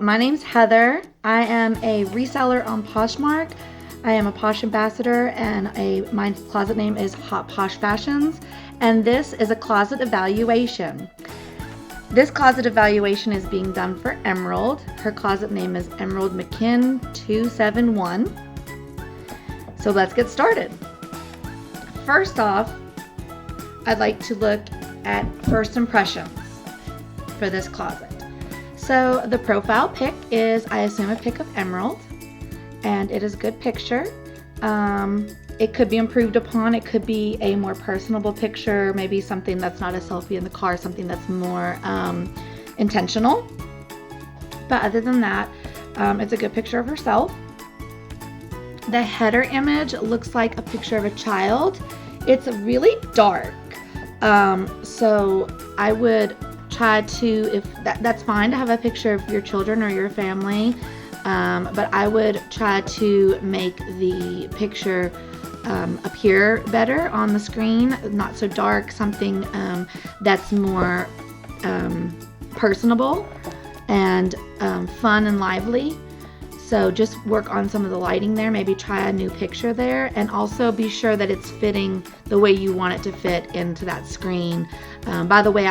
My name's Heather. I am a reseller on Poshmark. I am a Posh ambassador, and my closet name is Hot Posh Fashions, and this is a closet evaluation. This closet evaluation is being done for Emerald. Her closet name is Emerald McKinn 271. So let's get started. First off, I'd like to look at first impressions for this closet. So the profile pic is, I assume, a pic of Emerald, and it is a good picture. It could be improved upon. It could be a more personable picture, maybe something that's not a selfie in the car, something that's more intentional. But other than that, it's a good picture of herself. The header image looks like a picture of a child. It's really dark. So I would try to, if that's fine to have a picture of your children or your family, but I would try to make the picture appear better on the screen, not so dark, something that's more personable and fun and lively. So just work on some of the lighting there, maybe try a new picture there, and also be sure that it's fitting the way you want it to fit into that screen. By the way,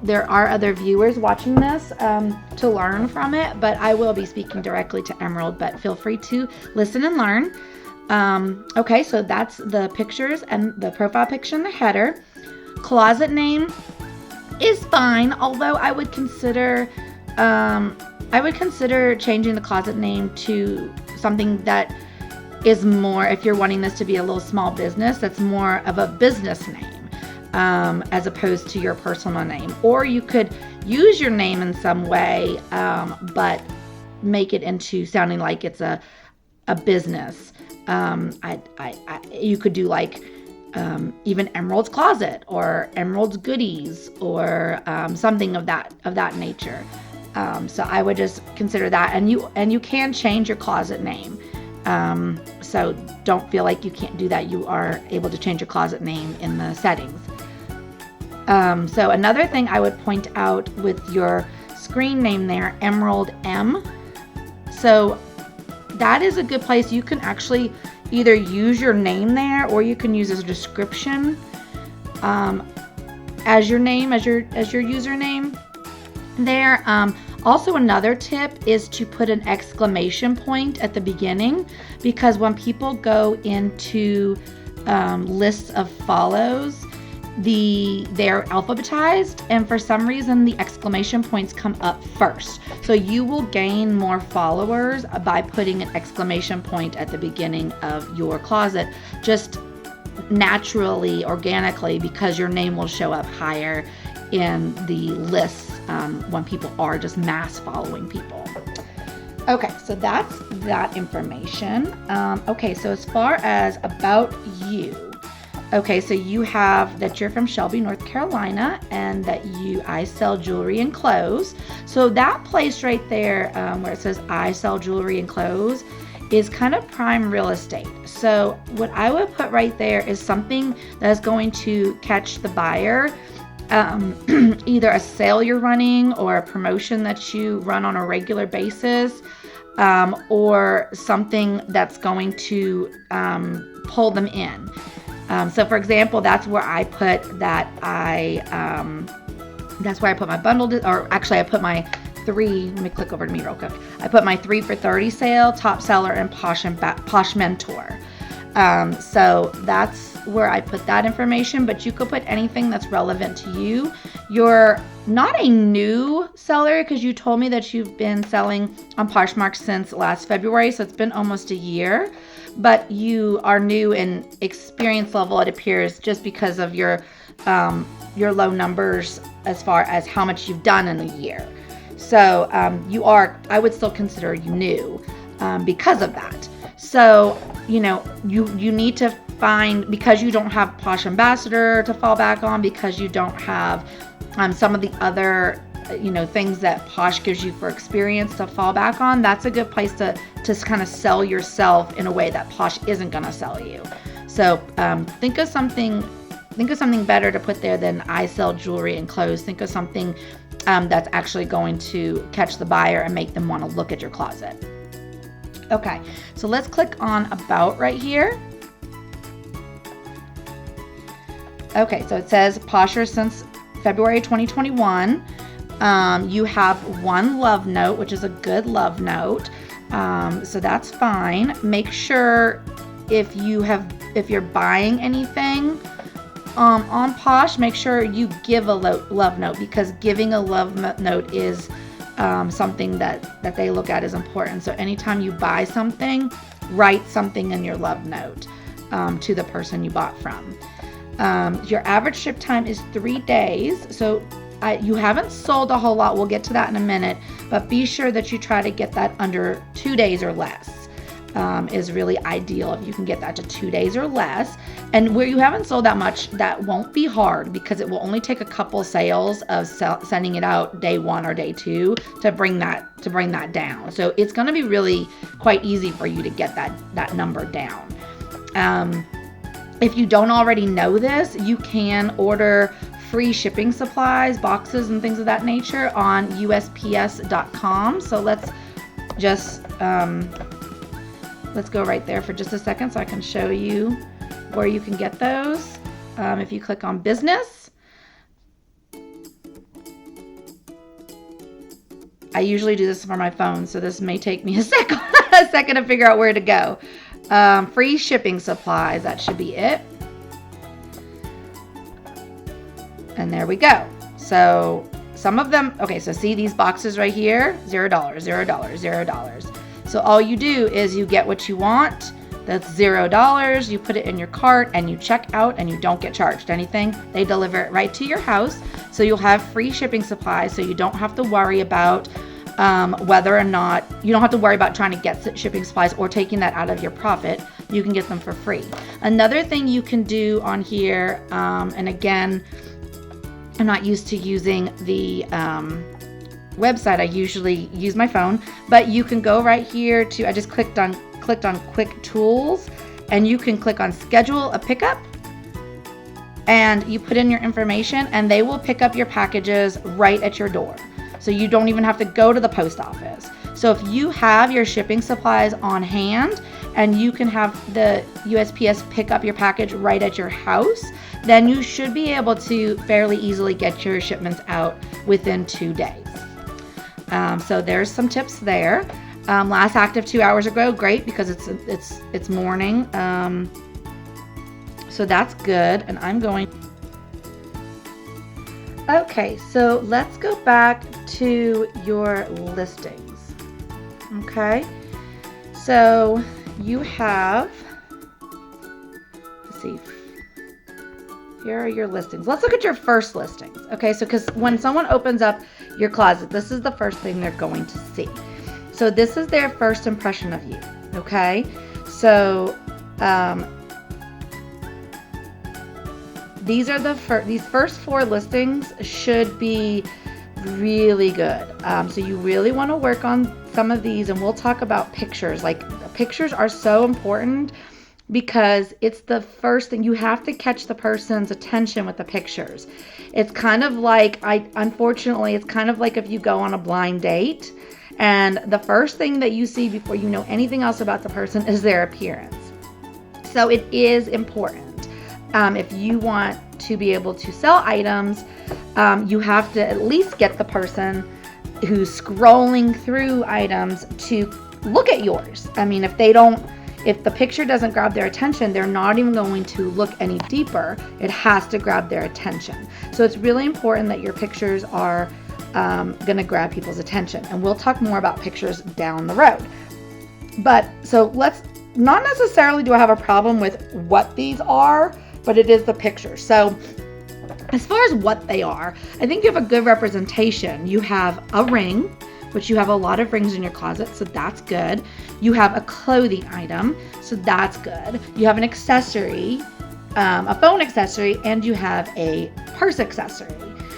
there are other viewers watching this to learn from it, but I will be speaking directly to Emerald, but feel free to listen and learn. Okay, so that's the pictures and the profile picture and the header. Closet name is fine, although I would consider changing the closet name to something that is more, if you're wanting this to be a little small business, that's more of a business name as opposed to your personal name. Or you could use your name in some way, but make it into sounding like it's a business. You could do like even Emerald's Closet or Emerald's Goodies or something of that nature. So I would just consider that, and you can change your closet name. So don't feel like you can't do that. You are able to change your closet name in the settings. So another thing I would point out with your screen name there, Emerald M. So that is a good place. You can actually either use your name there, or you can use as a description as your name, as your username there. Also, another tip is to put an exclamation point at the beginning, because when people go into lists of follows, they're alphabetized, and for some reason the exclamation points come up first. So you will gain more followers by putting an exclamation point at the beginning of your closet, just naturally, organically, because your name will show up higher in the lists when people are just mass following people. Okay, so that's that information. Okay, so as far as about you, okay, so you have that you're from Shelby, North Carolina, and that I sell jewelry and clothes. So that place right there where it says I sell jewelry and clothes is kind of prime real estate. So what I would put right there is something that is going to catch the buyer. Either a sale you're running or a promotion that you run on a regular basis, or something that's going to pull them in. So for example, that's where I put that's where I put my bundle, or actually I put my 3, let me click over to me real quick. I put my 3 for $30 sale, top seller, and Posh Mentor. So that's where I put that information, but you could put anything that's relevant to you. You're not a new seller, because you told me that you've been selling on Poshmark since last February, so it's been almost a year, but you are new in experience level, it appears, just because of your low numbers as far as how much you've done in a year. So I would still consider you new because of that. So, you need to find, because you don't have Posh Ambassador to fall back on, because you don't have some of the other, things that Posh gives you for experience to fall back on, that's a good place to kind of sell yourself in a way that Posh isn't going to sell you. So think of something better to put there than I sell jewelry and clothes. Think of something that's actually going to catch the buyer and make them want to look at your closet. Okay, so let's click on About right here. Okay, so it says Posher since February 2021. You have one love note, which is a good love note. So that's fine. Make sure if you're buying anything on Posh, make sure you give a love note, because giving a love note is something that they look at as important. So anytime you buy something, write something in your love note to the person you bought from. Your average ship time is 3 days. So you haven't sold a whole lot. We'll get to that in a minute, but be sure that you try to get that under 2 days or less. Is really ideal if you can get that to 2 days or less. And where you haven't sold that much, that won't be hard, because it will only take a couple sales of sending it out day 1 or day 2 to bring that down. So it's going to be really quite easy for you to get that number down. If you don't already know this, you can order free shipping supplies, boxes, and things of that nature on USPS.com. So let's just let's go right there for just a second so I can show you where you can get those. If you click on business, I usually do this for my phone, so this may take me a second to figure out where to go. Free shipping supplies, that should be it. And there we go. So some of them, okay, so see these boxes right here, $0, $0, $0. So all you do is you get what you want. That's $0. You put it in your cart and you check out, and you don't get charged anything. They deliver it right to your house. So you'll have free shipping supplies, so you don't have to worry about whether or not, you don't have to worry about trying to get shipping supplies or taking that out of your profit. You can get them for free. Another thing you can do on here, and again, I'm not used to using the website. I usually use my phone, but you can go right here to, I just clicked on quick tools, and you can click on schedule a pickup, and you put in your information and they will pick up your packages right at your door. So you don't even have to go to the post office. So if you have your shipping supplies on hand and you can have the USPS pick up your package right at your house, then you should be able to fairly easily get your shipments out within 2 days. So there's some tips there. Last active 2 hours ago, great, because it's morning. So that's good. And I'm going. Okay, so let's go back to your listings. Okay, so you have, let's see, here are your listings. Let's look at your first listings. Okay, so because when someone opens up your closet, this is the first thing they're going to see. So this is their first impression of you. Okay, so these first 4 listings should be really good. So you really want to work on some of these, and we'll talk about pictures. Like, pictures are so important because it's the first thing. You have to catch the person's attention with the pictures. It's kind of like, unfortunately, it's kind of like if you go on a blind date and the first thing that you see before you know anything else about the person is their appearance. So it is important. If you want to be able to sell items, you have to at least get the person who's scrolling through items to look at yours. I mean, if the picture doesn't grab their attention, they're not even going to look any deeper. It has to grab their attention. So it's really important that your pictures are going to grab people's attention. And we'll talk more about pictures down the road. But so let's not necessarily do I have a problem with what these are, but it is the picture. So as far as what they are, I think you have a good representation. You have a ring, which you have a lot of rings in your closet, so that's good. You have a clothing item, so that's good. You have an accessory, a phone accessory, and you have a purse accessory.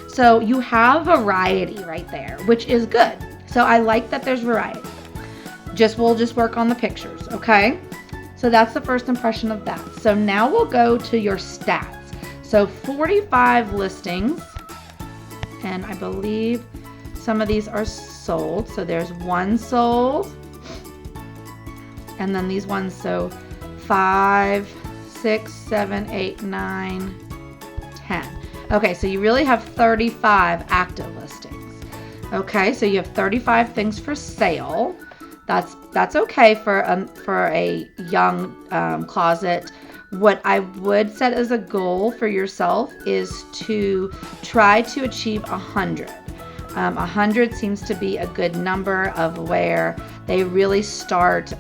So you have variety right there, which is good. So I like that there's variety. We'll just work on the pictures, okay? So that's the first impression of that. So now we'll go to your stats. So 45 listings and I believe some of these are sold. So there's 1 sold, and then these ones, so 5, 6, 7, 8, 9, 10. Okay, so you really have 35 active listings. Okay, so you have 35 things for sale. That's okay for a young closet. What I would set as a goal for yourself is to try to achieve 100. 100 seems to be a good number of where they really start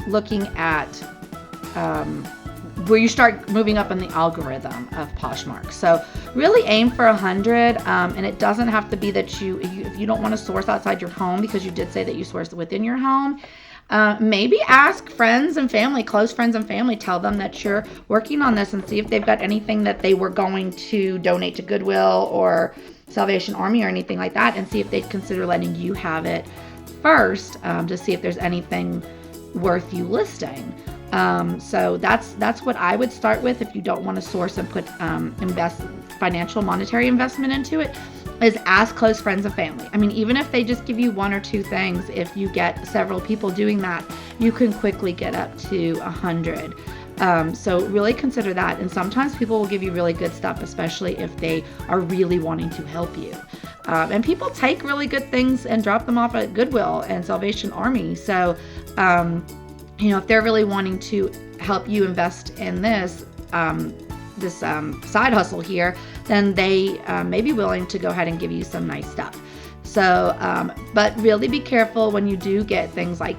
looking at where you start moving up in the algorithm of Poshmark. So really aim for 100, and it doesn't have to be that if you don't want to source outside your home, because you did say that you source within your home. Maybe ask friends and family, close friends and family, tell them that you're working on this and see if they've got anything that they were going to donate to Goodwill or Salvation Army or anything like that, and see if they'd consider letting you have it first, to see if there's anything worth you listing. So that's what I would start with if you don't want to source and put financial monetary investment into it, is ask close friends and family. I mean, even if they just give you 1 or 2 things, if you get several people doing that, you can quickly get up to 100. So really consider that. And sometimes people will give you really good stuff, especially if they are really wanting to help you. And people take really good things and drop them off at Goodwill and Salvation Army. So, if they're really wanting to help you invest in this side hustle here, then they may be willing to go ahead and give you some nice stuff. So, but really be careful when you do get things like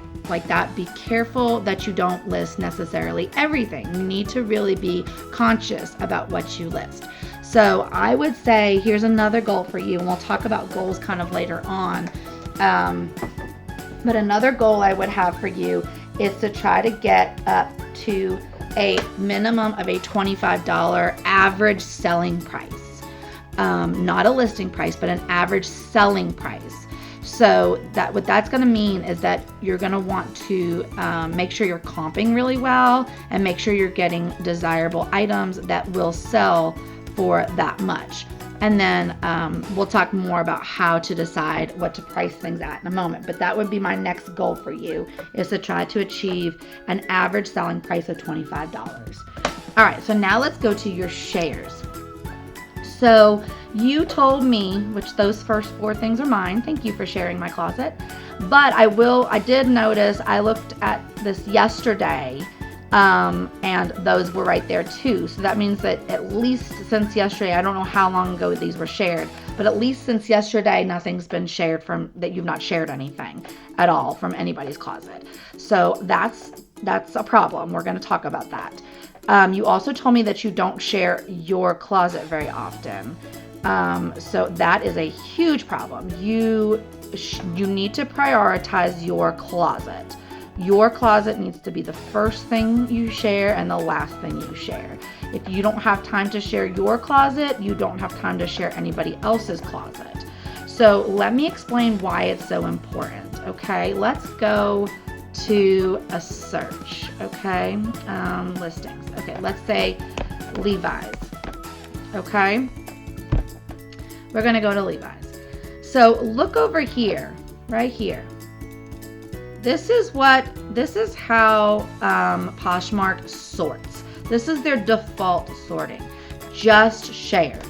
that. Be careful that you don't list necessarily everything. You need to really be conscious about what you list. So I would say here's another goal for you, and we'll talk about goals kind of later on. But another goal I would have for you is to try to get up to a minimum of a $25 average selling price. Not a listing price, but an average selling price. So what that's going to mean is that you're going to want to make sure you're comping really well and make sure you're getting desirable items that will sell for that much. And then we'll talk more about how to decide what to price things at in a moment. But that would be my next goal for you, is to try to achieve an average selling price of $25. All right, so now let's go to your shares. So you told me, which those first 4 things are mine. Thank you for sharing my closet. But I did notice, I looked at this yesterday, and those were right there too. So that means that at least since yesterday, I don't know how long ago these were shared, but at least since yesterday, nothing's been shared that you've not shared anything at all from anybody's closet. So that's a problem. We're going to talk about that. You also told me that you don't share your closet very often. So that is a huge problem. You need to prioritize your closet. Your closet needs to be the first thing you share and the last thing you share. If you don't have time to share your closet, you don't have time to share anybody else's closet. So let me explain why it's so important. Okay, let's go to a search. Okay, listings. Okay, let's say Levi's. Okay, we're gonna go to Levi's. So look over here, right here. This is how Poshmark sorts. This is their default sorting, just shared.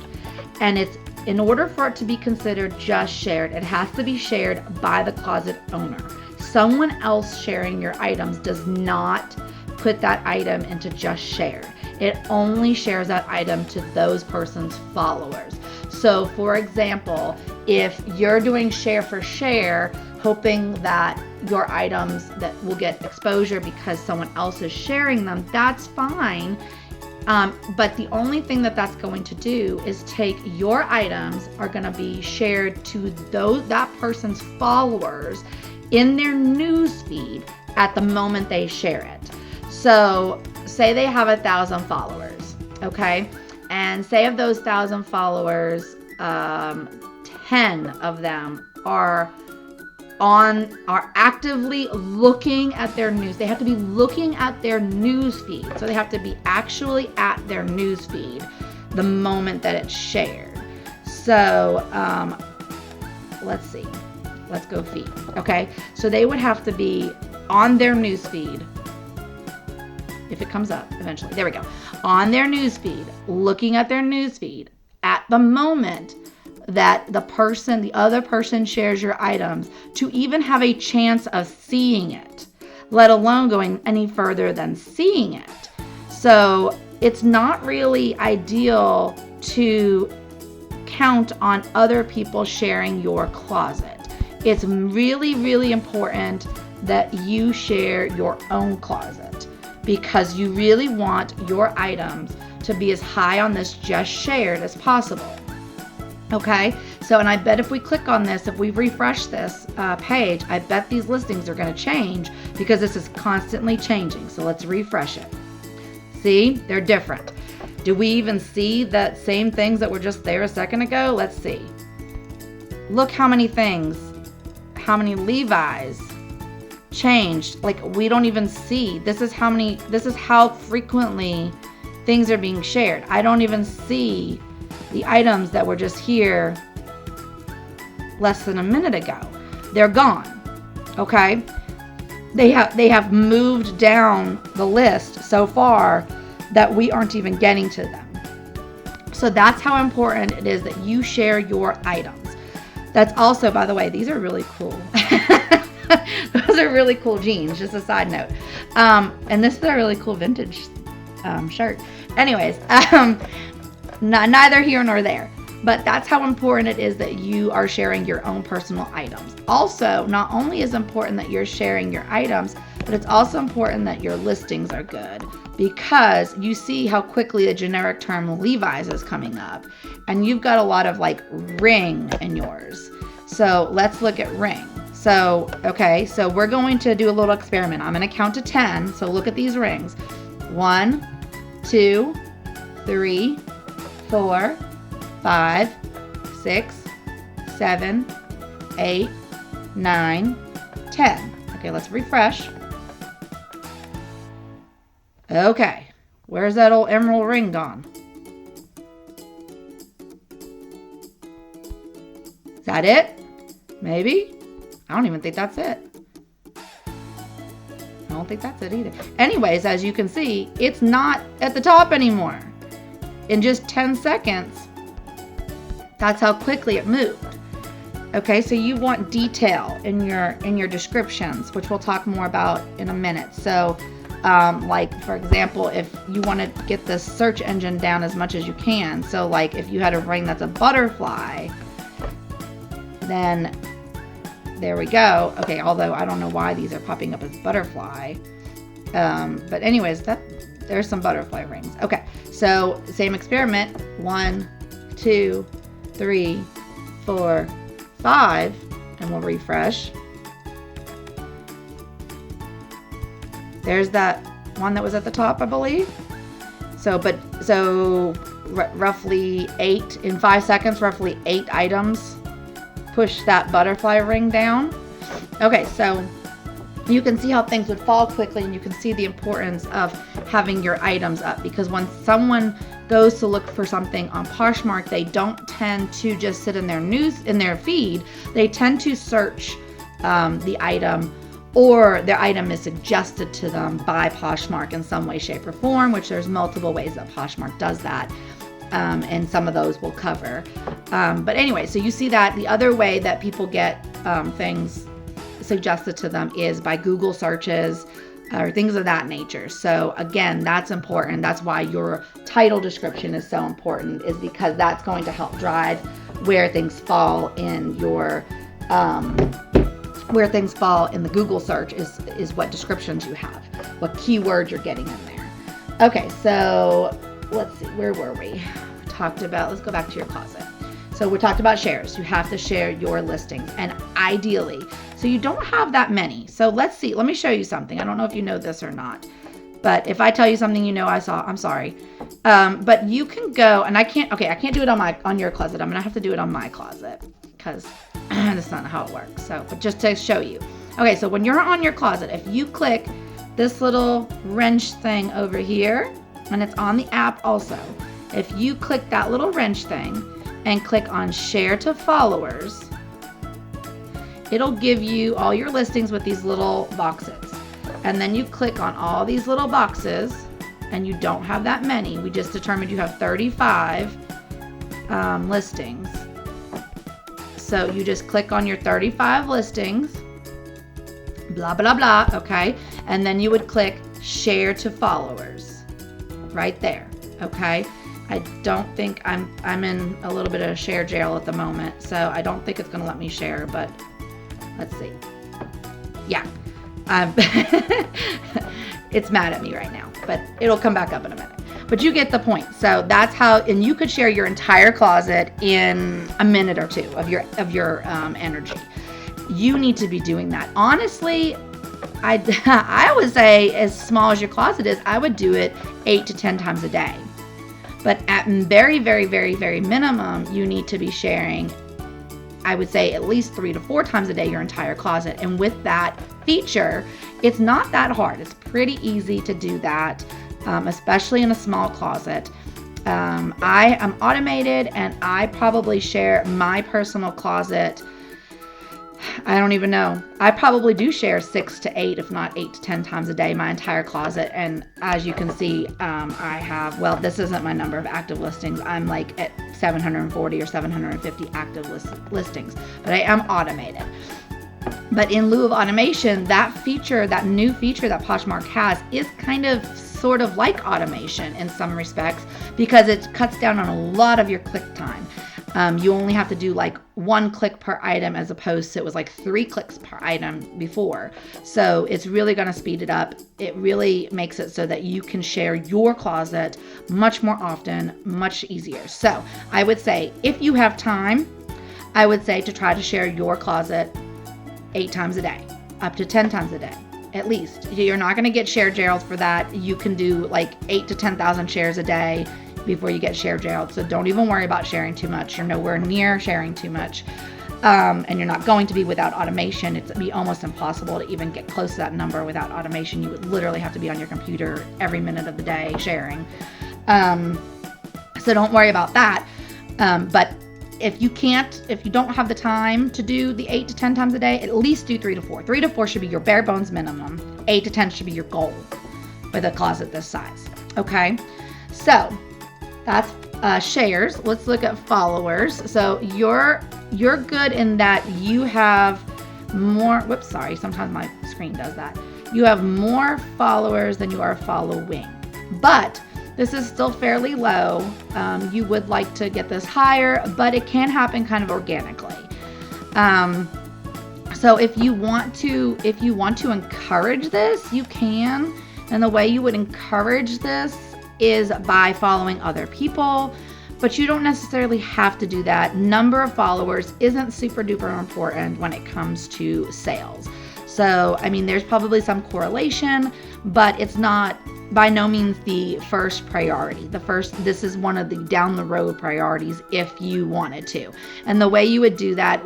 And in order for it to be considered just shared, it has to be shared by the closet owner. Someone else sharing your items does not put that item into just shared. It only shares that item to those person's followers. So for example, if you're doing share for share, hoping that your items that will get exposure because someone else is sharing them, that's fine. But the only thing that's going to do is take your items are going to be shared to that person's followers in their news feed at the moment they share it. So say they have 1,000 followers, okay? And say of those 1,000 followers, 10 of them are actively looking at their news. They have to be looking at their news feed. So they have to be actually at their news feed the moment that it's shared. So let's see. Let's go feed. Okay, so they would have to be on their news feed. If it comes up eventually. There we go. On their news feed, looking at their news feed at the moment that the other person shares your items, to even have a chance of seeing it, let alone going any further than seeing it. So it's not really ideal to count on other people sharing your closet. It's really, really important that you share your own closet, because you really want your items to be as high on this just shared as possible. Okay, so, and I bet if we click on this, if we refresh this page, I bet these listings are going to change, because this is constantly changing. So let's refresh it. See, they're different. Do we even see that same things that were just there a second ago? Let's see. Look how many things, how many Levi's changed. Like, we don't even see. This is how frequently things are being shared. I don't even see the items that were just here less than a minute ago. They're gone. Okay? They have moved down the list so far that we aren't even getting to them. So that's how important it is that you share your items. That's also, by the way, these are really cool. Those are really cool jeans, just a side note. And this is a really cool vintage shirt. Anyways, neither here nor there. But that's how important it is that you are sharing your own personal items. Also, not only is it important that you're sharing your items, but it's also important that your listings are good, because you see how quickly the generic term Levi's is coming up, and you've got a lot of like ring in yours. So let's look at ring. So, okay, so we're going to do a little experiment. I'm going to count to 10. So look at these rings. 1, 2, 3, 4, 5, 6, 7, 8, 9, 10. Okay, let's refresh. Okay, where's that old emerald ring gone? Is that it? Maybe? I don't even think that's it. I don't think that's it either. Anyways, as you can see, it's not at the top anymore. In just 10 seconds, that's how quickly it moved. Okay, so you want detail in your descriptions, which we'll talk more about in a minute. So, like for example, if you want to get the search engine down as much as you can, so like if you had a ring that's a butterfly, then there we go. Okay, although I don't know why these are popping up as butterfly. But anyways, there's some butterfly rings. Okay, so same experiment. 1, 2, 3, 4, 5, and we'll refresh. There's that one that was at the top, I believe. So roughly 8 in 5 seconds, roughly 8 items push that butterfly ring down. Okay, so you can see how things would fall quickly, and you can see the importance of having your items up, because when someone goes to look for something on Poshmark, they don't tend to just sit in their feed. They tend to search the item, or their item is suggested to them by Poshmark in some way, shape, or form, which there's multiple ways that Poshmark does that. And some of those we'll cover. But anyway, so you see that the other way that people get things suggested to them is by Google searches or things of that nature. So again, that's important. That's why your title description is so important, is because that's going to help drive where things fall in your where things fall in the Google search is what descriptions you have, what keywords you're getting in there. Okay, so let's see, where were we? We talked about, let's go back to your closet. So we talked about shares. You have to share your listings, and ideally, so you don't have that many. So let's see, let me show you something. I don't know if you know this or not, but if I tell you something you know I'm sorry. But you can go, and I can't do it on your closet. I'm gonna have to do it on my closet, because that's not how it works. So, but just to show you. Okay, so when you're on your closet, if you click this little wrench thing over here, and it's on the app also. If you click that little wrench thing, and click on share to followers, it'll give you all your listings with these little boxes. And then you click on all these little boxes, and you don't have that many. We just determined you have 35 listings. So you just click on your 35 listings, blah, blah, blah, okay? And then you would click share to followers right there, okay? I don't think I'm in a little bit of share jail at the moment, so I don't think it's gonna let me share, but let's see. Yeah, it's mad at me right now, but it'll come back up in a minute. But you get the point. So that's how, and you could share your entire closet in a minute or two of your energy. You need to be doing that. Honestly, I would say as small as your closet is, I would do it 8 to 10 times a day. But at very, very, very, very minimum, you need to be sharing, I would say, at least 3 to 4 times a day your entire closet. And with that feature, it's not that hard. It's pretty easy to do that, especially in a small closet. I am automated, and I probably share my personal closet. I don't even know. I probably do share 6 to 8, if not 8 to 10 times a day, my entire closet. And as you can see, I have, well, this isn't my number of active listings. I'm like at 740 or 750 active listings, but I am automated. But in lieu of automation, that feature, that new feature that Poshmark has, is kind of sort of like automation in some respects, because it cuts down on a lot of your click time. You only have to do like 1 click per item, as opposed to it was like 3 clicks per item before. So it's really going to speed it up. It really makes it so that you can share your closet much more often, much easier. So I would say, if you have time, I would say to try to share your closet 8 times a day, up to 10 times a day, at least. You're not going to get share jailed for that. You can do like 8 to 10,000 shares a day before you get share jailed. So don't even worry about sharing too much. You're nowhere near sharing too much. And you're not going to be without automation. It'd be almost impossible to even get close to that number without automation. You would literally have to be on your computer every minute of the day sharing. So don't worry about that. But if you don't have the time to do the 8 to 10 times a day, at least do 3 to 4. 3 to 4 should be your bare bones minimum. 8 to 10 should be your goal with a closet this size. Okay, so that's shares. Let's look at followers. So you're good in that you have more. Whoops, sorry. Sometimes my screen does that. You have more followers than you are following, but this is still fairly low. You would like to get this higher, but it can happen kind of organically. So if you want to encourage this, you can. And the way you would encourage this is by following other people, but you don't necessarily have to do that. Number of followers isn't super duper important when it comes to sales. So, I mean, there's probably some correlation, but it's not by no means the first priority. This is one of the down the road priorities if you wanted to. And the way you would do that,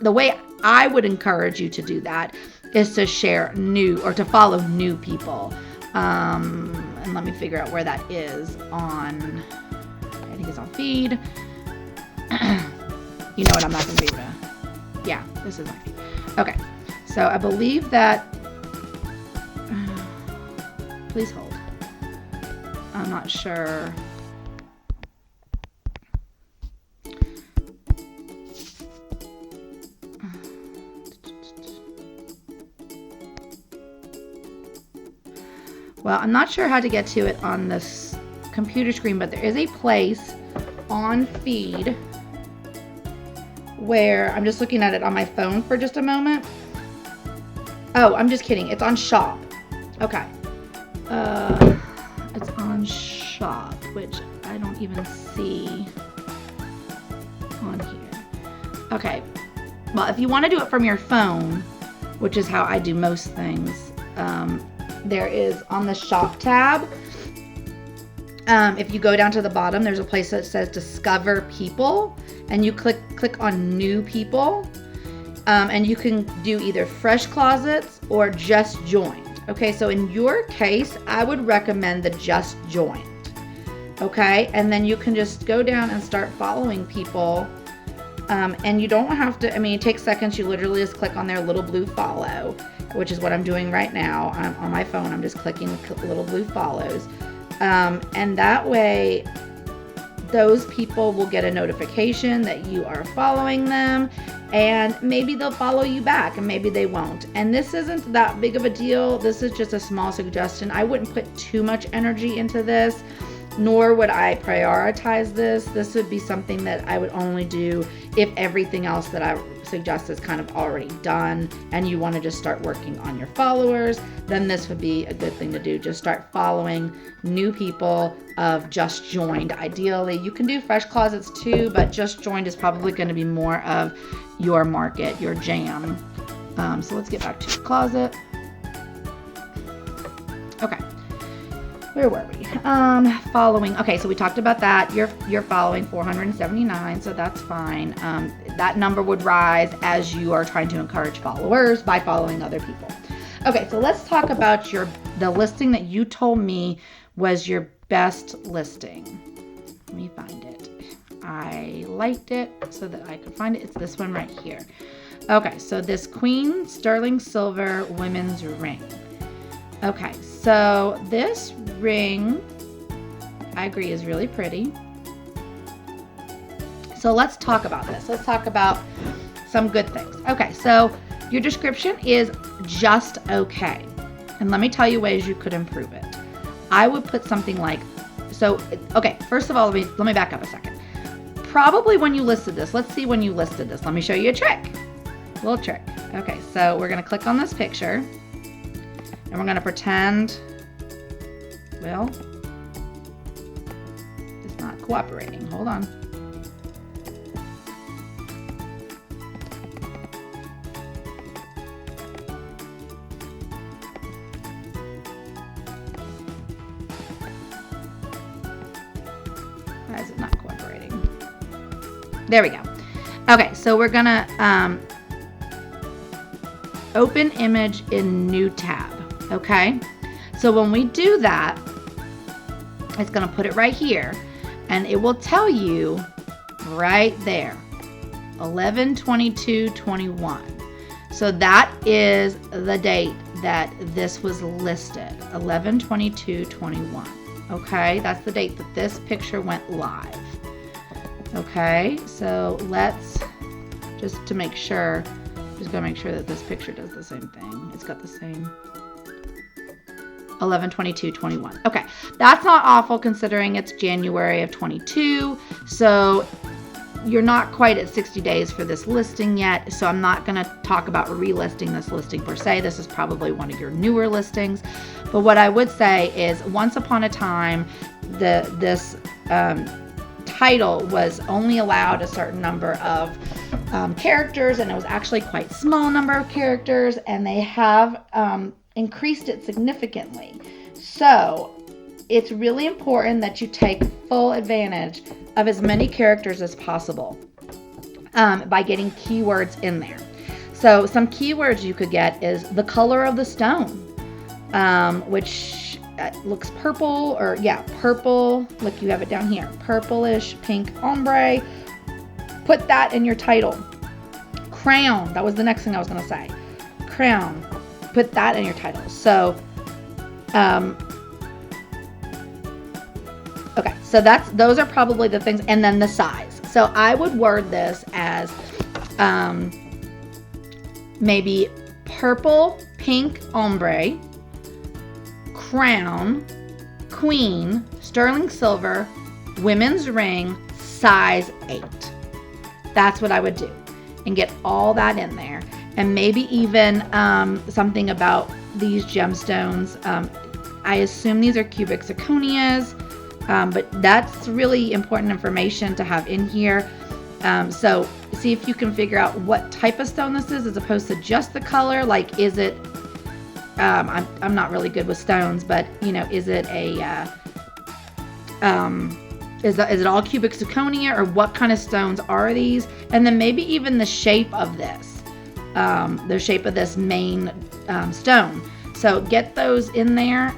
the way I would encourage you to do that is to share to follow new people. And let me figure out where that is on, I think it's on feed. You know what, I'm not going to be able to, yeah, this is my feed. Okay, so I believe that, please hold. I'm not sure. Well, I'm not sure how to get to it on this computer screen, but there is a place on feed where I'm just looking at it on my phone for just a moment. Oh, I'm just kidding. It's on shop. Okay. It's on shop, which I don't even see on here. Okay. Well, if you want to do it from your phone, which is how I do most things, there is on the shop tab. If you go down to the bottom, there's a place that says discover people, and you click on new people, and you can do either fresh closets or just joined. Okay, so in your case, I would recommend the just joined. Okay, and then you can just go down and start following people. And you don't have to, I mean, it takes seconds. You literally just click on their little blue follow, which is what I'm doing right now. On my phone, I'm just clicking little blue follows. And that way, those people will get a notification that you are following them, and maybe they'll follow you back and maybe they won't. And this isn't that big of a deal. This is just a small suggestion. I wouldn't put too much energy into this, nor would I prioritize this. This would be something that I would only do if everything else that I suggest is kind of already done and you want to just start working on your followers. Then this would be a good thing to do. Just start following new people of just joined. Ideally, you can do fresh closets too, but just joined is probably going to be more of your market, your jam. So let's get back to your closet. Okay. Where were we? Following. Okay, so we talked about that. You're following 479, so that's fine. That number would rise as you are trying to encourage followers by following other people. Okay, so let's talk about the listing that you told me was your best listing. Let me find it. I liked it so that I could find it. It's this one right here. Okay, so this Queen Sterling Silver women's ring. Okay, so this ring, I agree, is really pretty. So let's talk about this. Let's talk about some good things. Okay, so your description is just okay. And let me tell you ways you could improve it. I would put something like, okay, first of all, let me back up a second. Probably when you listed this, let's see when you listed this. Let me show you a trick, a little trick. Okay, so we're gonna click on this picture. And we're going to pretend, well, it's not cooperating. Hold on. Why is it not cooperating? There we go. Okay, so we're going to open image in new tab. Okay, so when we do that, it's going to put it right here, and it will tell you right there, 11/22/21. So that is the date that this was listed, 11/22/21. Okay, that's the date that this picture went live. Okay, so let's just to make sure, just gonna make sure that this picture does the same thing. It's got the same. 11/22/21. Okay, that's not awful considering it's January of 22. So you're not quite at 60 days for this listing yet. So I'm not going to talk about relisting this listing per se. This is probably one of your newer listings. But what I would say is once upon a time, this title was only allowed a certain number of characters, and it was actually quite small number of characters, and they have increased it significantly. So it's really important that you take full advantage of as many characters as possible by getting keywords in there. So some keywords you could get is the color of the stone, which looks purple, or purple. Look, you have it down here, purplish pink ombre. Put that in your title. Crown, that was the next thing I was going to say. Crown, put that in your title. So, okay, so those are probably the things, and then the size. So I would word this as maybe purple, pink ombre, crown, queen, sterling silver, women's ring, size 8. That's what I would do, and get all that in there. And maybe even something about these gemstones. I assume these are cubic zirconias, but that's really important information to have in here. So see if you can figure out what type of stone this is as opposed to just the color. Like, is it, I'm not really good with stones, but is it a, is it all cubic zirconia, or what kind of stones are these? And then maybe even the shape of this, main stone. So get those in there.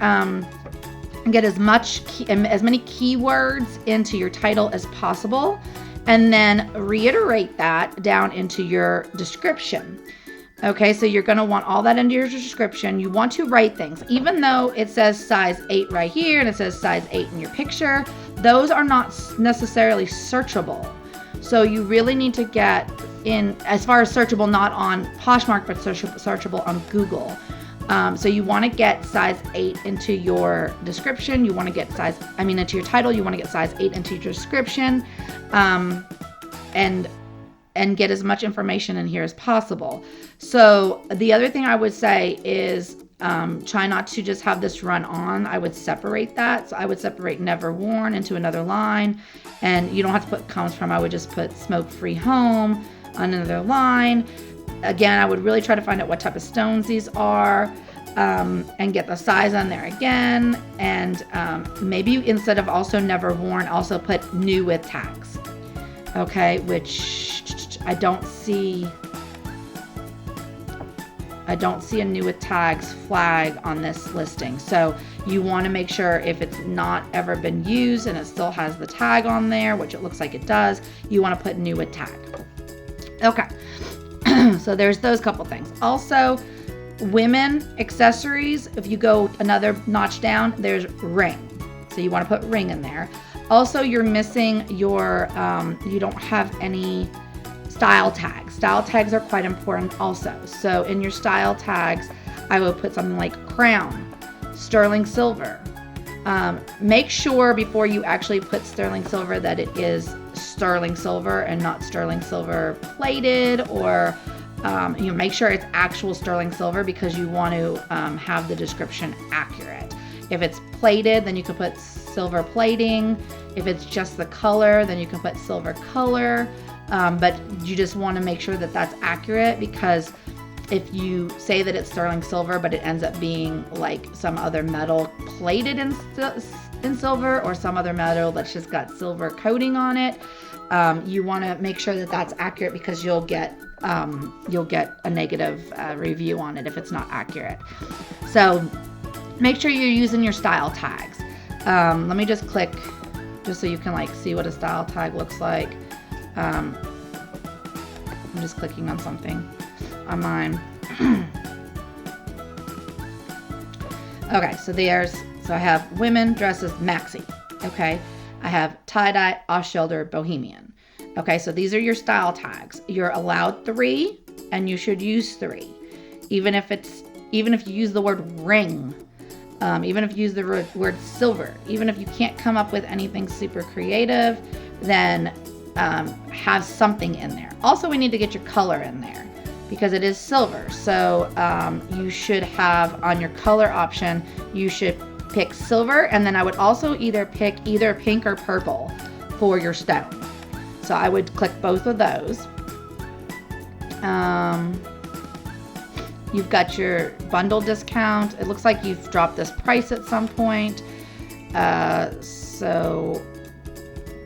get as many keywords into your title as possible, and then reiterate that down into your description. Okay, so you're going to want all that into your description. You want to write things, even though it says size 8 right here and it says size 8 in your picture. Those are not necessarily searchable. So you really need to get in, as far as searchable, not on Poshmark, but searchable on Google. So you want to get size 8 into your description. You want to get into your title. You want to get size 8 into your description, and get as much information in here as possible. So the other thing I would say is try not to just have this run on. I would separate that. So I would separate never worn into another line, and you don't have to put comes from. I would just put smoke free home on another line. Again, I would really try to find out what type of stones these are, and get the size on there again. And maybe instead of also never worn, also put new with tags. Okay, which I don't see a new with tags flag on this listing. So you want to make sure, if it's not ever been used and it still has the tag on there, which it looks like it does, you want to put new with tag. Okay. So there's those couple things. Also, women accessories, if you go another notch down, there's ring. So you want to put ring in there. Also, you're missing your, you don't have any style tags. Style tags are quite important also. So in your style tags, I will put something like crown, sterling silver. Make sure before you actually put sterling silver that it is sterling silver and not sterling silver plated, or make sure it's actual sterling silver, because you want to have the description accurate. If it's plated, then you can put silver plating. If it's just the color, then you can put silver color. But you just want to make sure that that's accurate, because if you say that it's sterling silver, but it ends up being like some other metal plated in silver, or some other metal that's just got silver coating on it, you want to make sure that that's accurate, because you'll get a negative review on it if it's not accurate. So make sure you're using your style tags. Let me just click, just so you can see what a style tag looks like. I'm just clicking on something on mine. Okay, so I have women dresses maxi. Okay, I have tie-dye, off-shoulder, bohemian. Okay, so these are your style tags. You're allowed 3, and you should use 3. Even if you use the word ring, even if you use the word silver, even if you can't come up with anything super creative, then have something in there. Also, we need to get your color in there, because it is silver. So you should have on your color option, you should pick silver, and then I would also pick either pink or purple for your stone. So I would click both of those. You've got your bundle discount. It looks like you've dropped this price at some point. So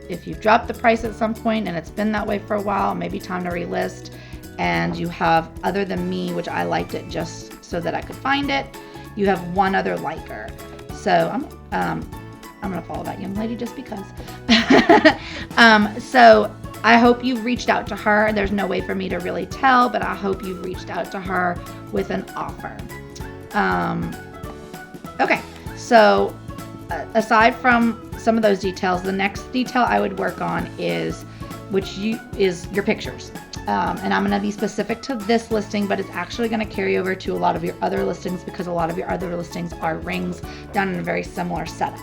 if you've dropped the price at some point and it's been that way for a while, maybe time to relist. And you have other than me, which I liked it just so that I could find it. You have one other liker. So I'm gonna follow that young lady just because. So I hope you've reached out to her. There's no way for me to really tell, but I hope you've reached out to her with an offer. Okay, so aside from some of those details, the next detail I would work on is your pictures. And I'm going to be specific to this listing, but it's actually going to carry over to a lot of your other listings, because a lot of your other listings are rings done in a very similar setup.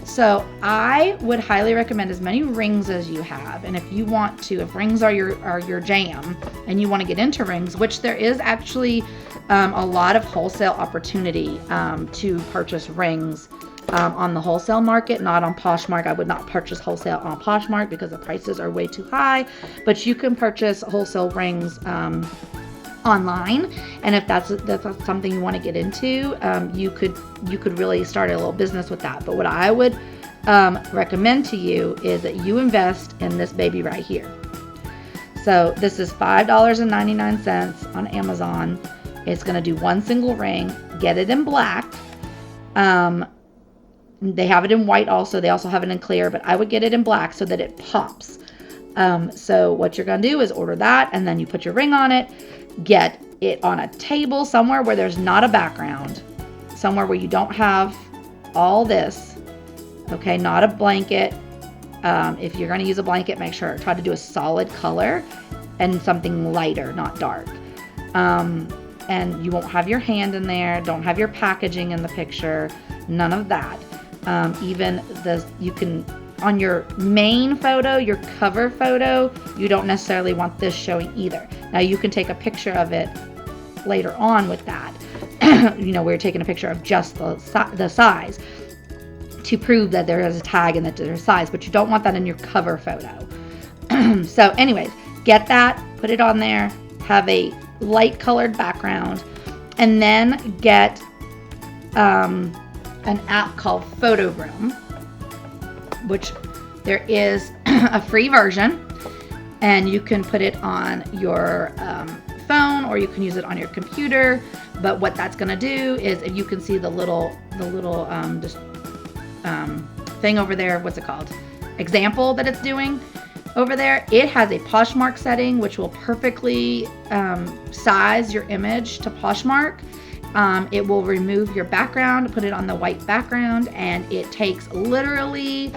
So I would highly recommend as many rings as you have. And if you want to, if rings are your jam and you want to get into rings, which there is actually a lot of wholesale opportunity to purchase rings on the wholesale market, not on Poshmark. I would not purchase wholesale on Poshmark because the prices are way too high, but you can purchase wholesale rings online. And if that's something you want to get into, you could really start a little business with that. But what I would recommend to you is that you invest in this baby right here. So this is $5.99 on They have it in white also. They also have it in clear, but I would get it in black so that it pops. So what you're going to do is order that, and then you put your ring on it. Get it on a table somewhere where there's not a background. Somewhere where you don't have all this. Okay, not a blanket. If you're going to use a blanket, make sure try to do a solid color and something lighter, not dark. And you won't have your hand in there. Don't have your packaging in the picture. None of that. Even you can, on your main photo, your cover photo, you don't necessarily want this showing either. Now you can take a picture of it later on with that. We're taking a picture of just the size to prove that there is a tag and that there's a size, but you don't want that in your cover photo. So anyways, get that, put it on there, have a light colored background, and then get an app called Photo Room, which there is a free version, and you can put it on your phone or you can use it on your computer. But what that's going to do is, if you can see the little thing over there, what's it called? Example that it's doing over there. It has a Poshmark setting, which will perfectly size your image to Poshmark. It will remove your background, put it on the white background, and it takes literally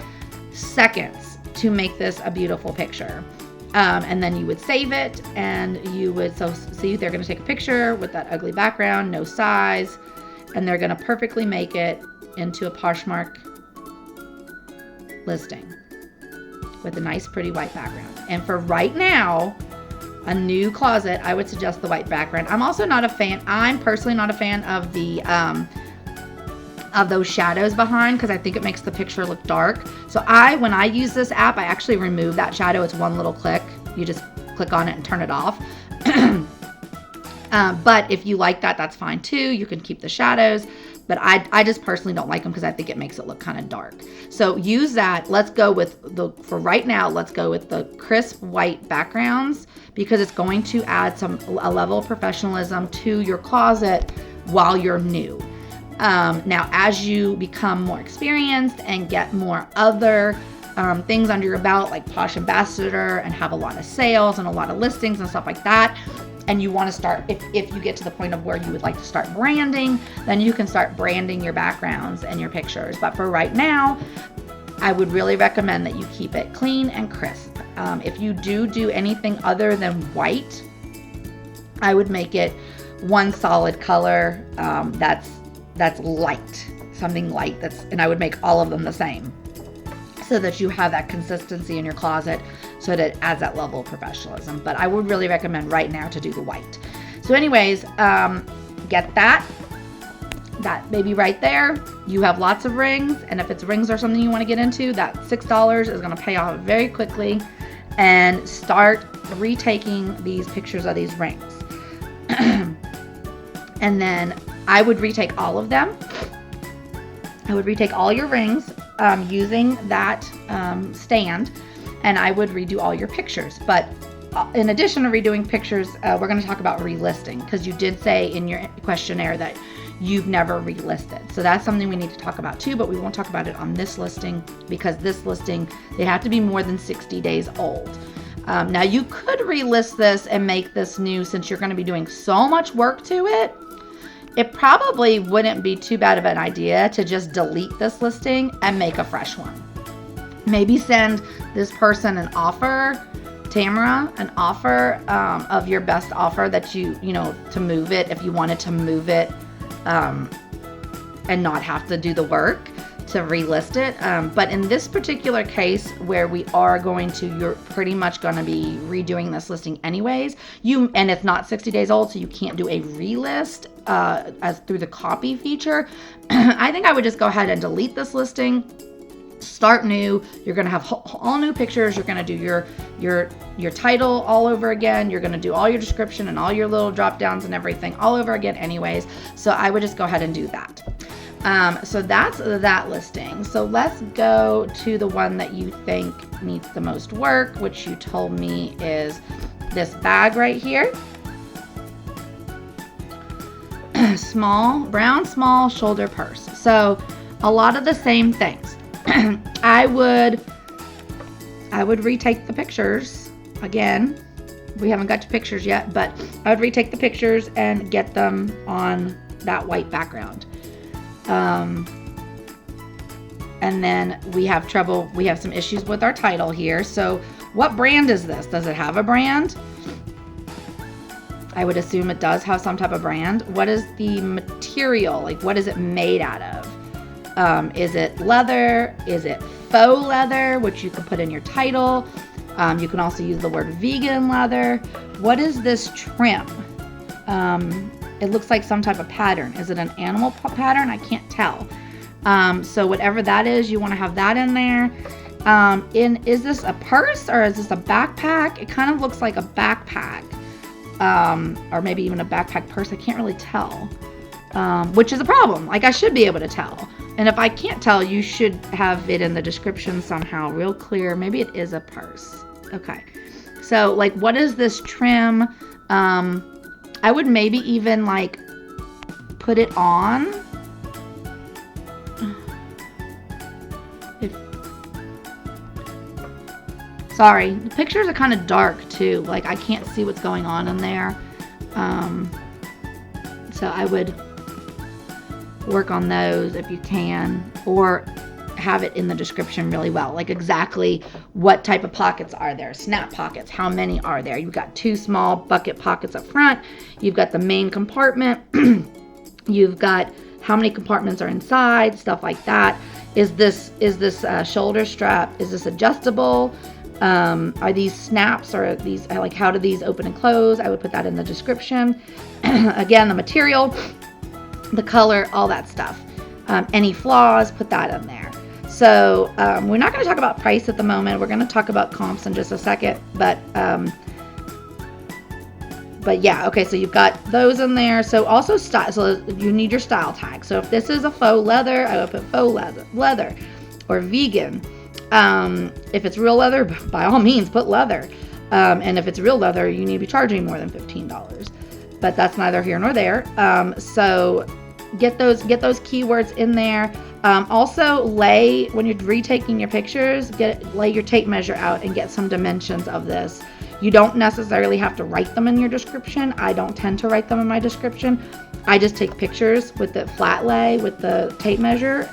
seconds to make this a beautiful picture. And then you would save it, and you would, see they're going to take a picture with that ugly background, no size, and they're going to perfectly make it into a Poshmark listing with a nice pretty white background. And for right now, a new closet, I would suggest the white background. I'm personally not a fan of the of those shadows behind, because I think it makes the picture look dark. So when I use this app, I actually remove that shadow. It's one little click. You just click on it and turn it off. But if you like that, that's fine too. You can keep the shadows. But I just personally don't like them because I think it makes it look kind of dark. So use that. Let's go with for right now, let's go with the crisp white backgrounds, because it's going to add a level of professionalism to your closet while you're new. Now, as you become more experienced and get more other things under your belt, like Posh Ambassador, and have a lot of sales and a lot of listings and stuff like that, and you want to start, if you get to the point of where you would like to start branding, then you can start branding your backgrounds and your pictures. But for right now, I would really recommend that you keep it clean and crisp. If you do anything other than white, I would make it one solid color that's light, something light, and I would make all of them the same, so that you have that consistency in your closet, so that it adds that level of professionalism. But I would really recommend right now to do the white. So anyways, get that baby right there. You have lots of rings, and if it's rings or something you want to get into, that $6 is going to pay off very quickly, and start retaking these pictures of these rings. And then I would retake all of them. I would retake all your rings using that stand, and I would redo all your pictures. But in addition to redoing pictures, we're going to talk about relisting, because you did say in your questionnaire that you've never relisted. So that's something we need to talk about too, but we won't talk about it on this listing, because this listing, they have to be more than 60 days old. Now you could relist this and make this new, since you're going to be doing so much work to it. It probably wouldn't be too bad of an idea to just delete this listing and make a fresh one. Maybe send this person an offer, Tamara, an offer of your best offer that to move it, if you wanted to move it and not have to do the work to relist it. But in this particular case, where you're pretty much going to be redoing this listing anyways, and it's not 60 days old, so you can't do a relist as through the copy feature. I think I would just go ahead and delete this listing, start new. You're going to have all new pictures. You're going to do your title all over again. You're going to do all your description and all your little drop downs and everything all over again anyways. So I would just go ahead and do that. So that's that listing. So let's go to the one that you think needs the most work, which you told me is this bag right here. Brown small shoulder purse. So a lot of the same things. I would retake the pictures again. We haven't got to pictures yet, but I would retake the pictures and get them on that white background. And then we have some issues with our title here. So what brand is this? Does it have a brand? I would assume it does have some type of brand. What is the material? Like, what is it made out of? Is it leather? Is it faux leather, which you can put in your title? You can also use the word vegan leather. What is this trim? It looks like some type of pattern. Is it an animal pattern? I can't tell. So whatever that is, you want to have that in there. Is this a purse or is this a backpack? It kind of looks like a backpack, or maybe even a backpack purse. I can't really tell, which is a problem. Like, I should be able to tell. And if I can't tell, you should have it in the description somehow real clear. Maybe it is a purse. Okay. So, like, what is this trim? I would maybe even, like, put it on. Sorry, the pictures are kind of dark too. Like, I can't see what's going on in there. So I would work on those if you can, or have it in the description really well. Like, exactly what type of pockets are there. Snap pockets, how many are there? You've got 2 small bucket pockets up front. You've got the main compartment. You've got how many compartments are inside, stuff like that. Is this shoulder strap? Is this adjustable? Are these snaps, or these, like, how do these open and close? I would put that in the description. Again, the material, the color, all that stuff. Any flaws, put that in there. So we're not going to talk about price at the moment. We're going to talk about comps in just a second. But yeah, okay, so you've got those in there. So also style, so you need your style tag. So if this is a faux leather, I would put faux leather or vegan. If it's real leather, by all means, put leather. And if it's real leather, you need to be charging more than $15. But that's neither here nor there. So get those keywords in there. Also, when you're retaking your pictures, lay your tape measure out and get some dimensions of this. You don't necessarily have to write them in your description. I don't tend to write them in my description. I just take pictures with the flat lay with the tape measure.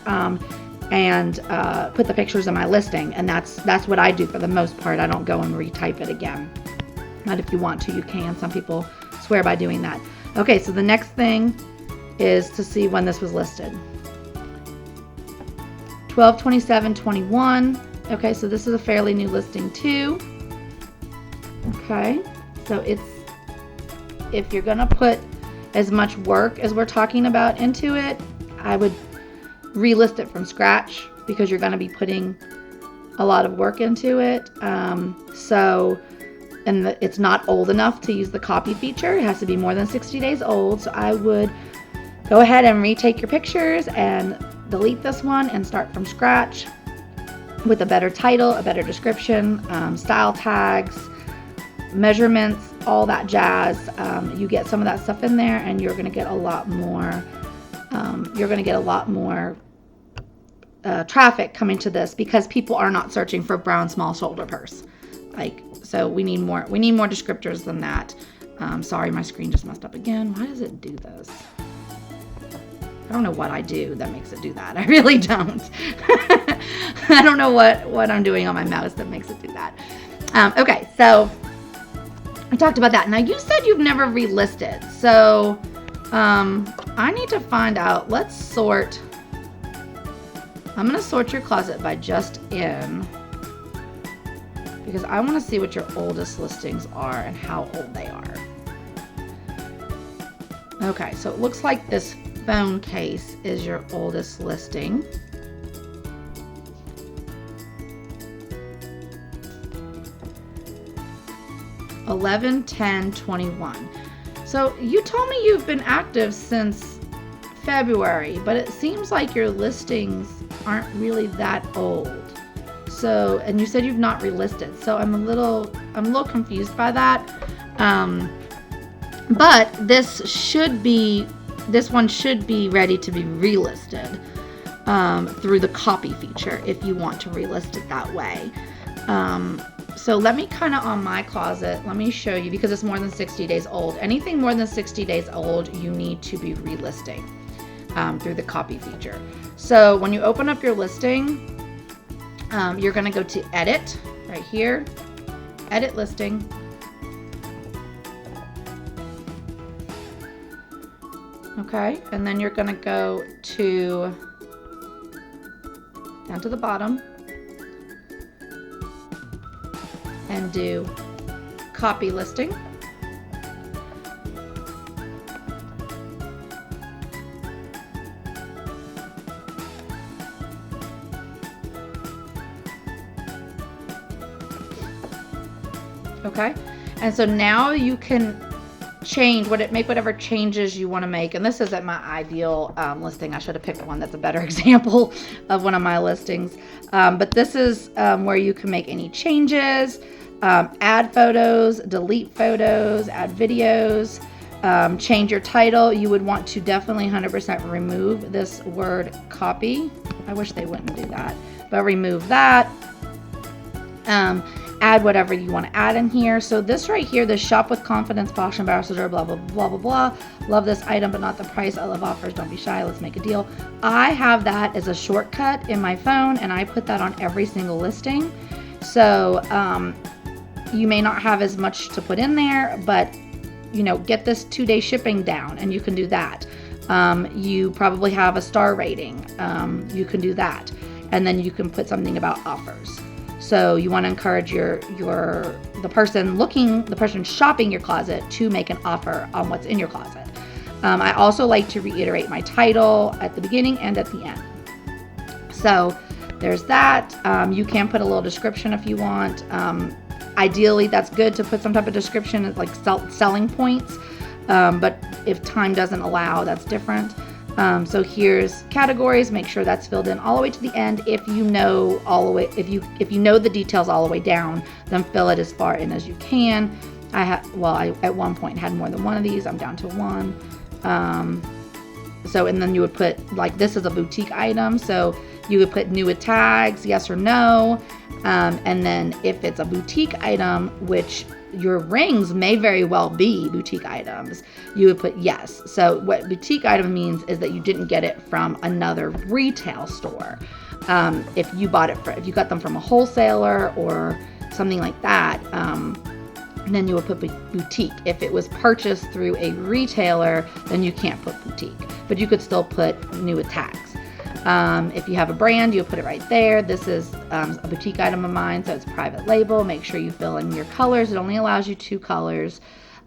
And put the pictures in my listing, and that's what I do for the most part. I don't go and retype it again. But if you want to, you can. Some people swear by doing that. Okay, so the next thing is to see when this was listed. 12/27/21. Okay, so this is a fairly new listing too. Okay, so if you're gonna put as much work as we're talking about into it, I would relist it from scratch, because you're going to be putting a lot of work into it. It's not old enough to use the copy feature. It has to be more than 60 days old. So I would go ahead and retake your pictures and delete this one and start from scratch with a better title, a better description, style tags, measurements, all that jazz. You get some of that stuff in there, and you're going to get a lot more. Traffic coming to this, because people are not searching for brown small shoulder purse. So we need more descriptors than that. Sorry, my screen just messed up again. Why does it do this? I don't know what I do that makes it do that. I really don't. I don't know what I'm doing on my mouse that makes it do that. Okay, so I talked about that. Now, you said you've never relisted, so I need to find out. Let's sort. I'm going to sort your closet by just in, because I want to see what your oldest listings are and how old they are. Okay, so it looks like this phone case is your oldest listing. (11/10/21). So you told me you've been active since February, but it seems like your listings aren't really that old. So, and you said you've not relisted. So I'm a little confused by that. But this one should be ready to be relisted. through the copy feature if you want to relist it that way. So let me kind of on my closet, let me show you, because it's more than 60 days old. Anything more than 60 days old, you need to be relisting through the copy feature. So when you open up your listing, you're going to go to edit right here, edit listing. Okay, and then you're going to go to down to the bottom and do copy listing. Okay, and so now you can change make whatever changes you want to make. And this isn't my ideal listing. I should have picked one that's a better example of one of my listings. But this is where you can make any changes, add photos, delete photos, add videos, change your title. You would want to definitely 100% remove this word copy. I wish they wouldn't do that, but remove that. Add whatever you want to add in here. So this right here, the shop with confidence, Posh ambassador, blah, blah, blah, blah, blah. Love this item, but not the price. I love offers. Don't be shy. Let's make a deal. I have that as a shortcut in my phone, and I put that on every single listing. So you may not have as much to put in there, but you know, get this 2-day shipping down, and you can do that. You probably have a star rating. You can do that. And then you can put something about offers. So you want to encourage the person shopping your closet to make an offer on what's in your closet. I also like to reiterate my title at the beginning and at the end. So there's that. You can put a little description if you want. Ideally, that's good to put some type of description like selling points. But if time doesn't allow, that's different. So here's categories. Make sure that's filled in all the way to the end. If you know if you know the details all the way down, then fill it as far in as you can. I at one point had more than one of these. I'm down to one. And then you would put, like, this is a boutique item, so you would put new with tags, yes or no. And then if it's a boutique item, which your rings may very well be boutique items, you would put yes. So what boutique item means is that you didn't get it from another retail store. If you got them from a wholesaler or something like that, and then you would put boutique. If it was purchased through a retailer, then you can't put boutique, but you could still put new with tags. If you have a brand, you'll put it right there. This is a boutique item of mine, so it's private label. Make sure you fill in your colors. It only allows you 2 colors,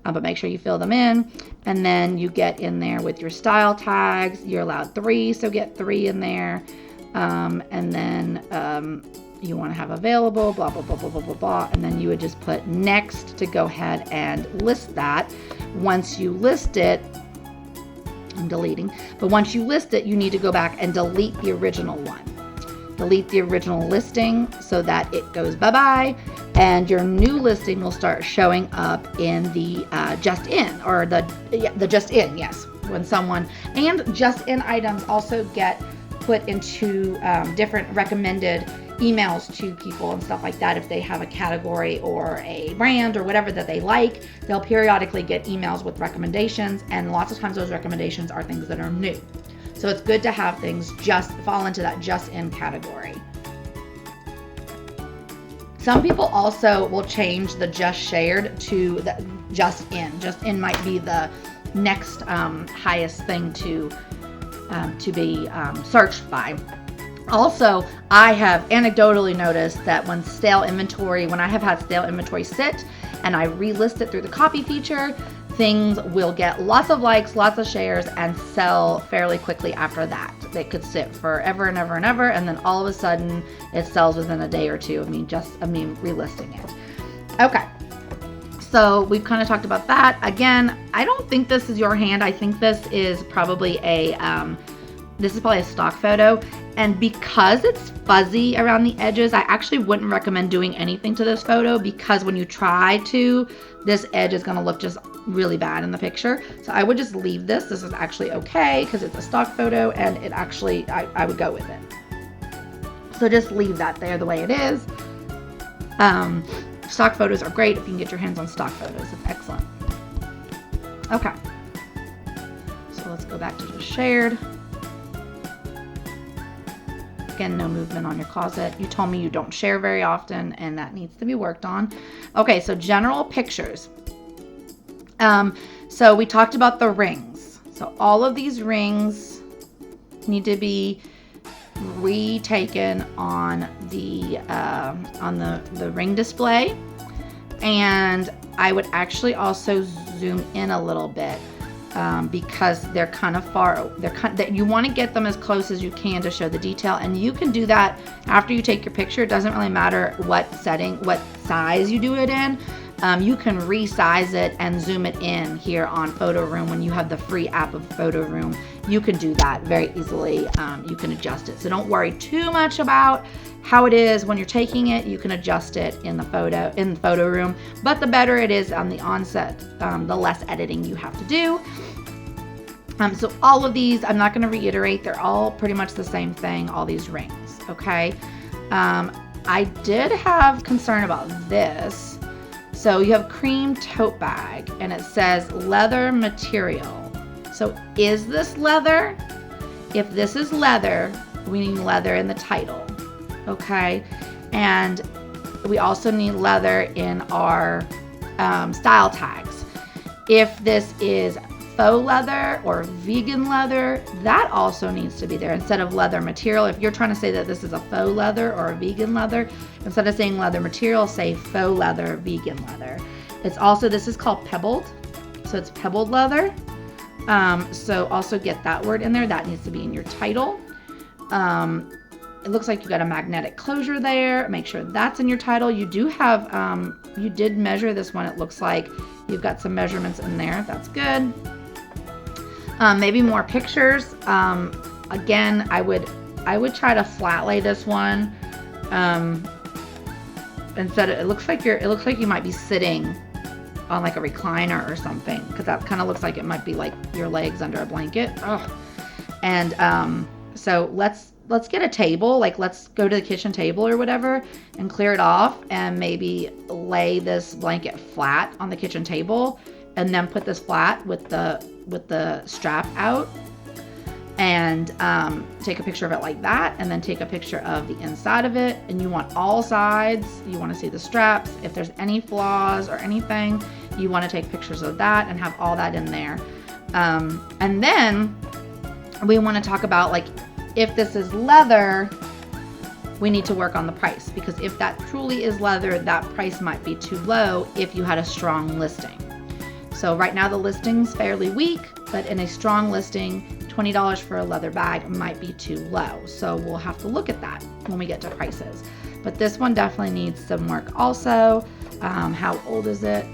but make sure you fill them in. And then you get in there with your style tags. You're allowed 3, so get 3 in there. And then you want to have available, blah, blah, blah, blah, blah, blah, blah. And then you would just put next to go ahead and list that. Once you list it, I'm deleting, but once you list it, you need to go back and delete the original one. Delete the original listing so that it goes bye-bye, and your new listing will start showing up in the just in, or the just in, yes. When someone, and just in items also get put into different recommended emails to people and stuff like that. If they have a category or a brand or whatever that they like, they'll periodically get emails with recommendations, and lots of times those recommendations are things that are new. So it's good to have things just fall into that just in category. Some people also will change the just shared to the just in. Just in might be the next highest thing to be searched by. Also, I have anecdotally noticed that when I have had stale inventory sit and I relist it through the copy feature, things will get lots of likes, lots of shares, and sell fairly quickly after that. They could sit forever and ever and ever, and then all of a sudden it sells within a day or two of me relisting it. Okay. So we've kind of talked about that. Again, I don't think this is your hand. I think this is probably a stock photo. And because it's fuzzy around the edges, I actually wouldn't recommend doing anything to this photo, because when you try to, this edge is gonna look just really bad in the picture. So I would just leave this. This is actually okay because it's a stock photo, and it actually, I would go with it. So just leave that there the way it is. Stock photos are great if you can get your hands on stock photos. It's excellent. Okay. So let's go back to just shared. Again, no movement on your closet. You told me you don't share very often, and that needs to be worked on. Okay, so general pictures. So we talked about the rings. So all of these rings need to be retaken on the ring display, and I would actually also zoom in a little bit. Because they're kind of far, you want to get them as close as you can to show the detail, and you can do that after you take your picture. It doesn't really matter what size you do it in. You can resize it and zoom it in here on Photo Room. When you have the free app of Photo Room, you can do that very easily. You can adjust it, so don't worry too much about how it is when you're taking it. You can adjust it in the Photo Room, but the better it is on the onset, the less editing you have to do. So all of these, I'm not going to reiterate, they're all pretty much the same thing, all these rings, okay? I did have concern about this. So you have cream tote bag, and it says leather material. So is this leather? If this is leather, we need leather in the title, okay? And we also need leather in our style tags. If this is faux leather or vegan leather, that also needs to be there instead of leather material. If you're trying to say that this is a faux leather or a vegan leather, instead of saying leather material, say faux leather, vegan leather. It's also, this is called pebbled, so it's pebbled leather. So also get that word in there. That needs to be in your title. It looks like you got a magnetic closure there. Make sure that's in your title. You do have, you did measure this one. It looks like you've got some measurements in there. That's good. Maybe more pictures. Again, I would try to flat lay this one. Instead of, it looks like you might be sitting on like a recliner or something, because that kind of looks like it might be like your legs under a blanket. Ugh. And so let's get a table, like let's go to the kitchen table or whatever and clear it off, and maybe lay this blanket flat on the kitchen table, and then put this flat with the strap out, and take a picture of it like that, and then take a picture of the inside of it. And you want all sides, you want to see the straps. If there's any flaws or anything, you want to take pictures of that and have all that in there. And then we want to talk about, like, if this is leather, we need to work on the price, because if that truly is leather, that price might be too low if you had a strong listing. So right now the listing's fairly weak, but in a strong listing, $20 for a leather bag might be too low. So we'll have to look at that when we get to prices. But this one definitely needs some work also. How old is it?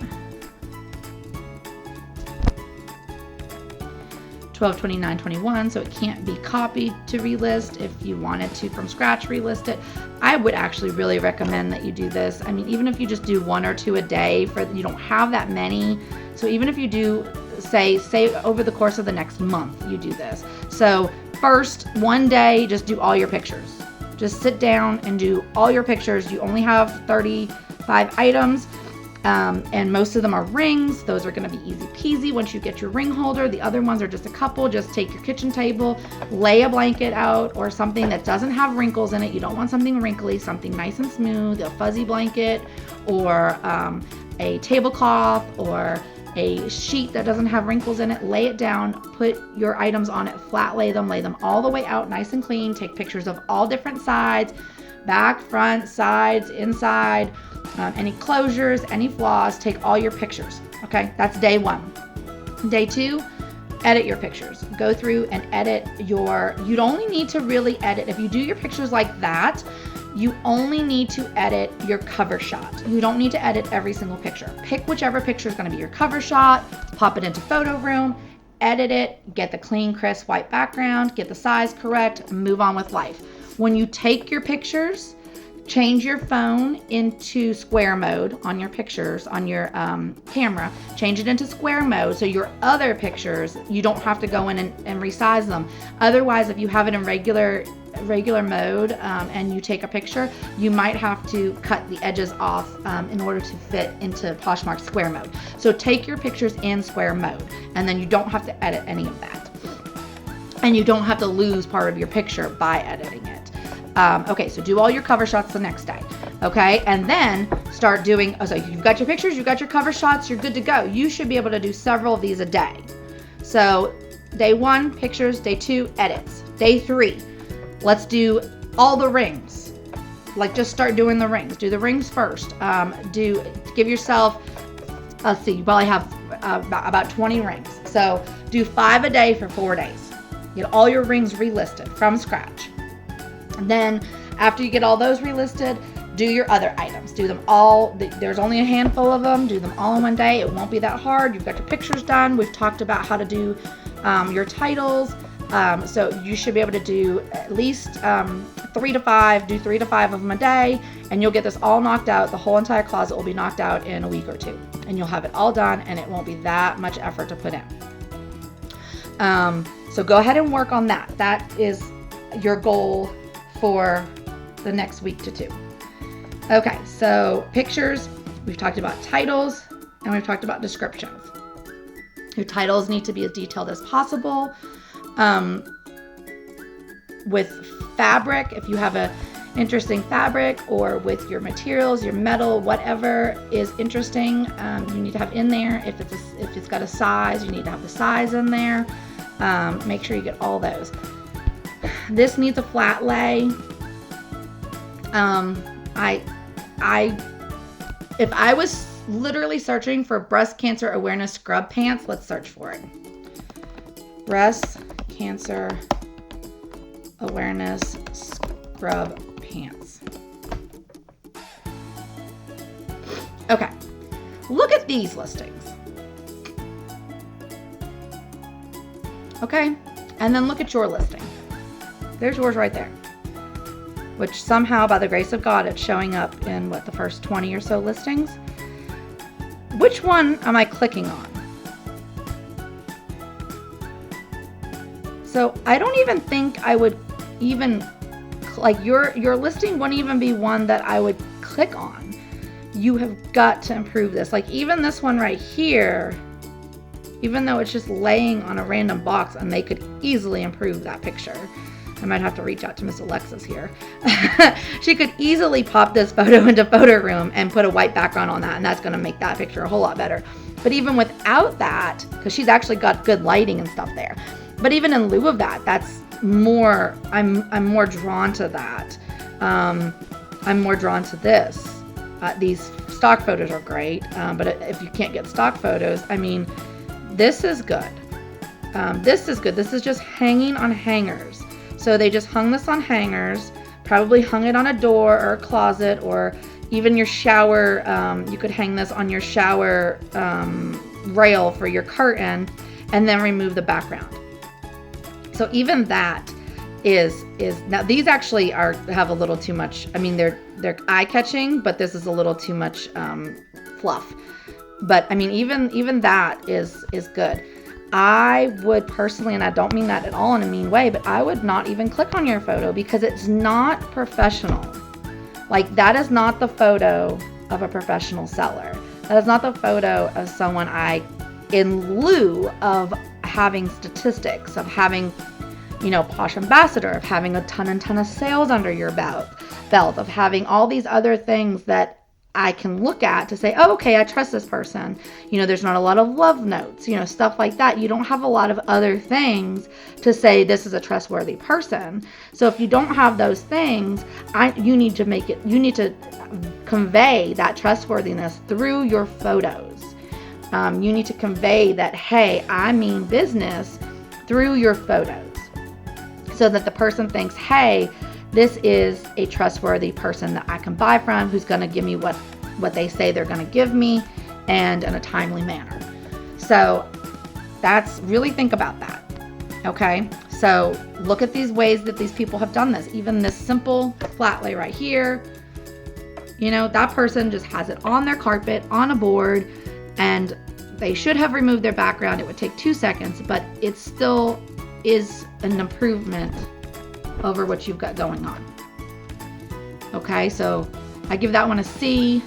12/29/21, so it can't be copied to relist. If you wanted to from scratch relist it, I would actually really recommend that you do this. I mean, even if you just do 1 or 2 a day, you don't have that many. So even if you do, say over the course of the next month, you do this. So first, one day, just do all your pictures. Just sit down and do all your pictures. You only have 35 items. And most of them are rings. Those are going to be easy peasy once you get your ring holder. The other ones are just a couple. Just take your kitchen table, lay a blanket out or something that doesn't have wrinkles in it. You don't want something wrinkly, something nice and smooth, a fuzzy blanket, or a tablecloth, or a sheet that doesn't have wrinkles in it. Lay it down, put your items on it, flat lay them all the way out nice and clean. Take pictures of all different sides, back, front, sides, inside. Any closures, any flaws, take all your pictures. Okay, that's day 1. Day 2, edit your pictures. Go through and edit you'd only need to really edit, if you do your pictures like that, you only need to edit your cover shot. You don't need to edit every single picture. Pick whichever picture is going to be your cover shot, pop it into Photo Room, edit it, get the clean, crisp white background, get the size correct, move on with life. When you take your pictures, change your phone into square mode on your pictures, on your camera. Change it into square mode so your other pictures, you don't have to go in and resize them. Otherwise, if you have it in regular mode and you take a picture, you might have to cut the edges off in order to fit into Poshmark square mode. So take your pictures in square mode, and then you don't have to edit any of that. And you don't have to lose part of your picture by editing it. Okay, so do all your cover shots the next day, okay? And then start doing, so you've got your pictures, you've got your cover shots, you're good to go. You should be able to do several of these a day. So day 1, pictures, day 2, edits. Day 3, let's do all the rings. Like, just start doing the rings. Do the rings first. Give yourself, let's see, you probably have about 20 rings. So do 5 a day for 4 days. Get all your rings relisted from scratch. And then after you get all those relisted, do your other items. Do them all. There's only a handful of them. Do them all in one day. It won't be that hard. You've got your pictures done. We've talked about how to do your titles. So you should be able to do at least 3 to 5. Do 3 to 5 of them a day, and you'll get this all knocked out. The whole entire closet will be knocked out in a week or 2, and you'll have it all done, and it won't be that much effort to put in. So go ahead and work on that. That is your goal for the next week to 2. Okay, so pictures, we've talked about titles, and we've talked about descriptions. Your titles need to be as detailed as possible. With fabric, if you have a interesting fabric, or with your materials, your metal, whatever is interesting, you need to have in there. If it's got a size, you need to have the size in there. Make sure you get all those. This needs a flat lay. If I was literally searching for breast cancer awareness scrub pants, let's search for it. Breast cancer awareness scrub pants. Okay, look at these listings. Okay, and then look at your listing. There's yours right there, which somehow, by the grace of God, it's showing up in the first 20 or so listings. Which one am I clicking on? So I don't even think I would even, like, your listing wouldn't even be one that I would click on. You have got to improve this. Like, even this one right here, even though it's just laying on a random box, and they could easily improve that picture. I might have to reach out to Miss Alexis here. She could easily pop this photo into Photo Room and put a white background on that, and that's going to make that picture a whole lot better. But even without that, because she's actually got good lighting and stuff there, but even in lieu of that, that's more, I'm more drawn to that. I'm more drawn to this. These stock photos are great, but if you can't get stock photos, I mean, this is good. This is good. This is just hanging on hangers. So they just hung this on hangers, probably hung it on a door or a closet, or even your shower. You could hang this on your shower rail for your curtain, and then remove the background. So even that is now, these actually have a little too much. I mean, they're eye-catching, but this is a little too much fluff. But I mean, even that is good. I would personally, and I don't mean that at all in a mean way, but I would not even click on your photo, because it's not professional. Like, that is not the photo of a professional seller. That is not the photo of someone in lieu of having statistics, of having, Posh Ambassador, of having a ton of sales under your belt, of having all these other things that I can look at to say, oh, okay, I trust this person. There's not a lot of love notes, stuff like that. You don't have a lot of other things to say this is a trustworthy person. So if you don't have those things, you need to convey that trustworthiness through your photos. You need to convey that, hey, I mean business, through your photos, so that the person thinks, hey, this is a trustworthy person that I can buy from, who's going to give me what they say they're going to give me, and in a timely manner. So That's really think about that. Okay, so look at these ways that these people have done this. Even this simple flat lay right here, you know, that person just has it on their carpet, on a board, and they should have removed their background. It would take 2 seconds, but it still is an improvement over what you've got going on. Okay, so I give that one a C.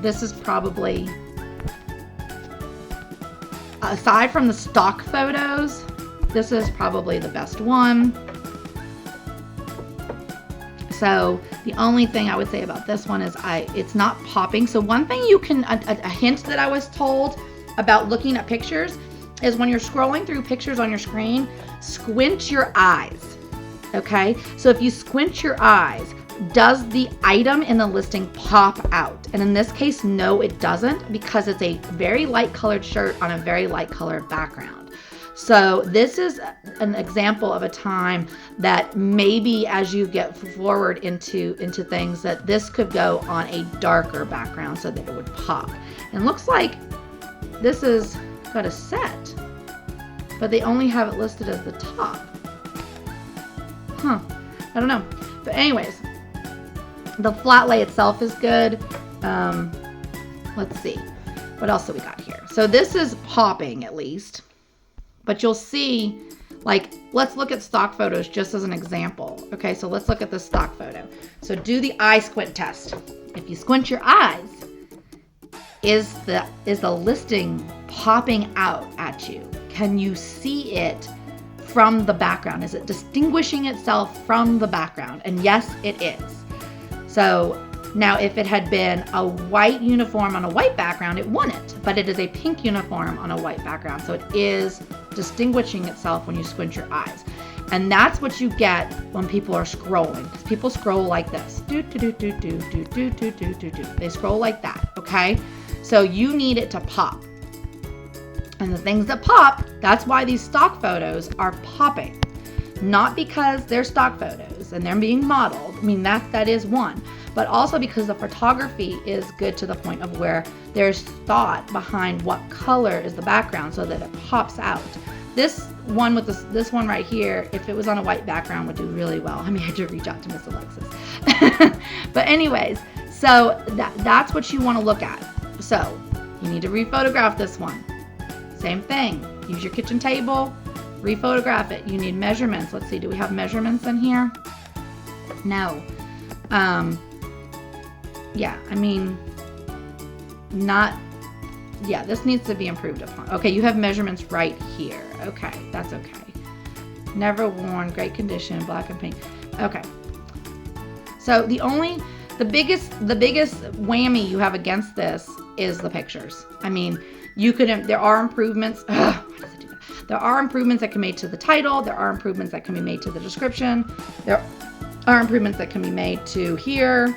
This is probably, aside from the stock photos, this is probably the best one. So the only thing I would say about this one is it's not popping. So one thing you can, a hint that I was told about looking at pictures is when you're scrolling through pictures on your screen, squint your eyes. Okay, so if you squint your eyes, does the item in the listing pop out? And in this case, no, it doesn't, because it's a very light colored shirt on a very light colored background. So this is an example of a time that maybe as you get forward into things, that this could go on a darker background so that it would pop. And it looks like this is got a set, but they only have it listed as the top. Huh, I don't know. But anyways, the flat lay itself is good. Let's see. What else do we got here? So this is popping at least. But you'll see, like, let's look at stock photos just as an example. Okay, so let's look at the stock photo. So do the eye squint test. If you squint your eyes, is the listing popping out at you? Can you see it from the background? Is it distinguishing itself from the background? And yes, it is. So now if it had been a white uniform on a white background, it wouldn't, but it is a pink uniform on a white background. So it is distinguishing itself when you squint your eyes. And that's what you get when people are scrolling, because people scroll like this. They scroll like that, okay? So you need it to pop. And the things that pop, that's why these stock photos are popping. Not because they're stock photos and they're being modeled. I mean, that is one. But also because the photography is good to the point of where there's thought behind what color is the background so that it pops out. This one with this one right here, if it was on a white background, would do really well. I mean, I had to reach out to Miss Alexis. But anyways, so that's what you want to look at. So you need to rephotograph this one. Same thing. Use your kitchen table, rephotograph it. You need measurements. Let's see, do we have measurements in here? No. Yeah, I mean, this needs to be improved upon. Okay, you have measurements right here. Okay, that's okay. Never worn, great condition, black and pink. Okay. So the biggest whammy you have against this is the pictures. I mean, there are improvements. Why does it do that? There are improvements that can be made to the title. There are improvements that can be made to the description. There are improvements that can be made to here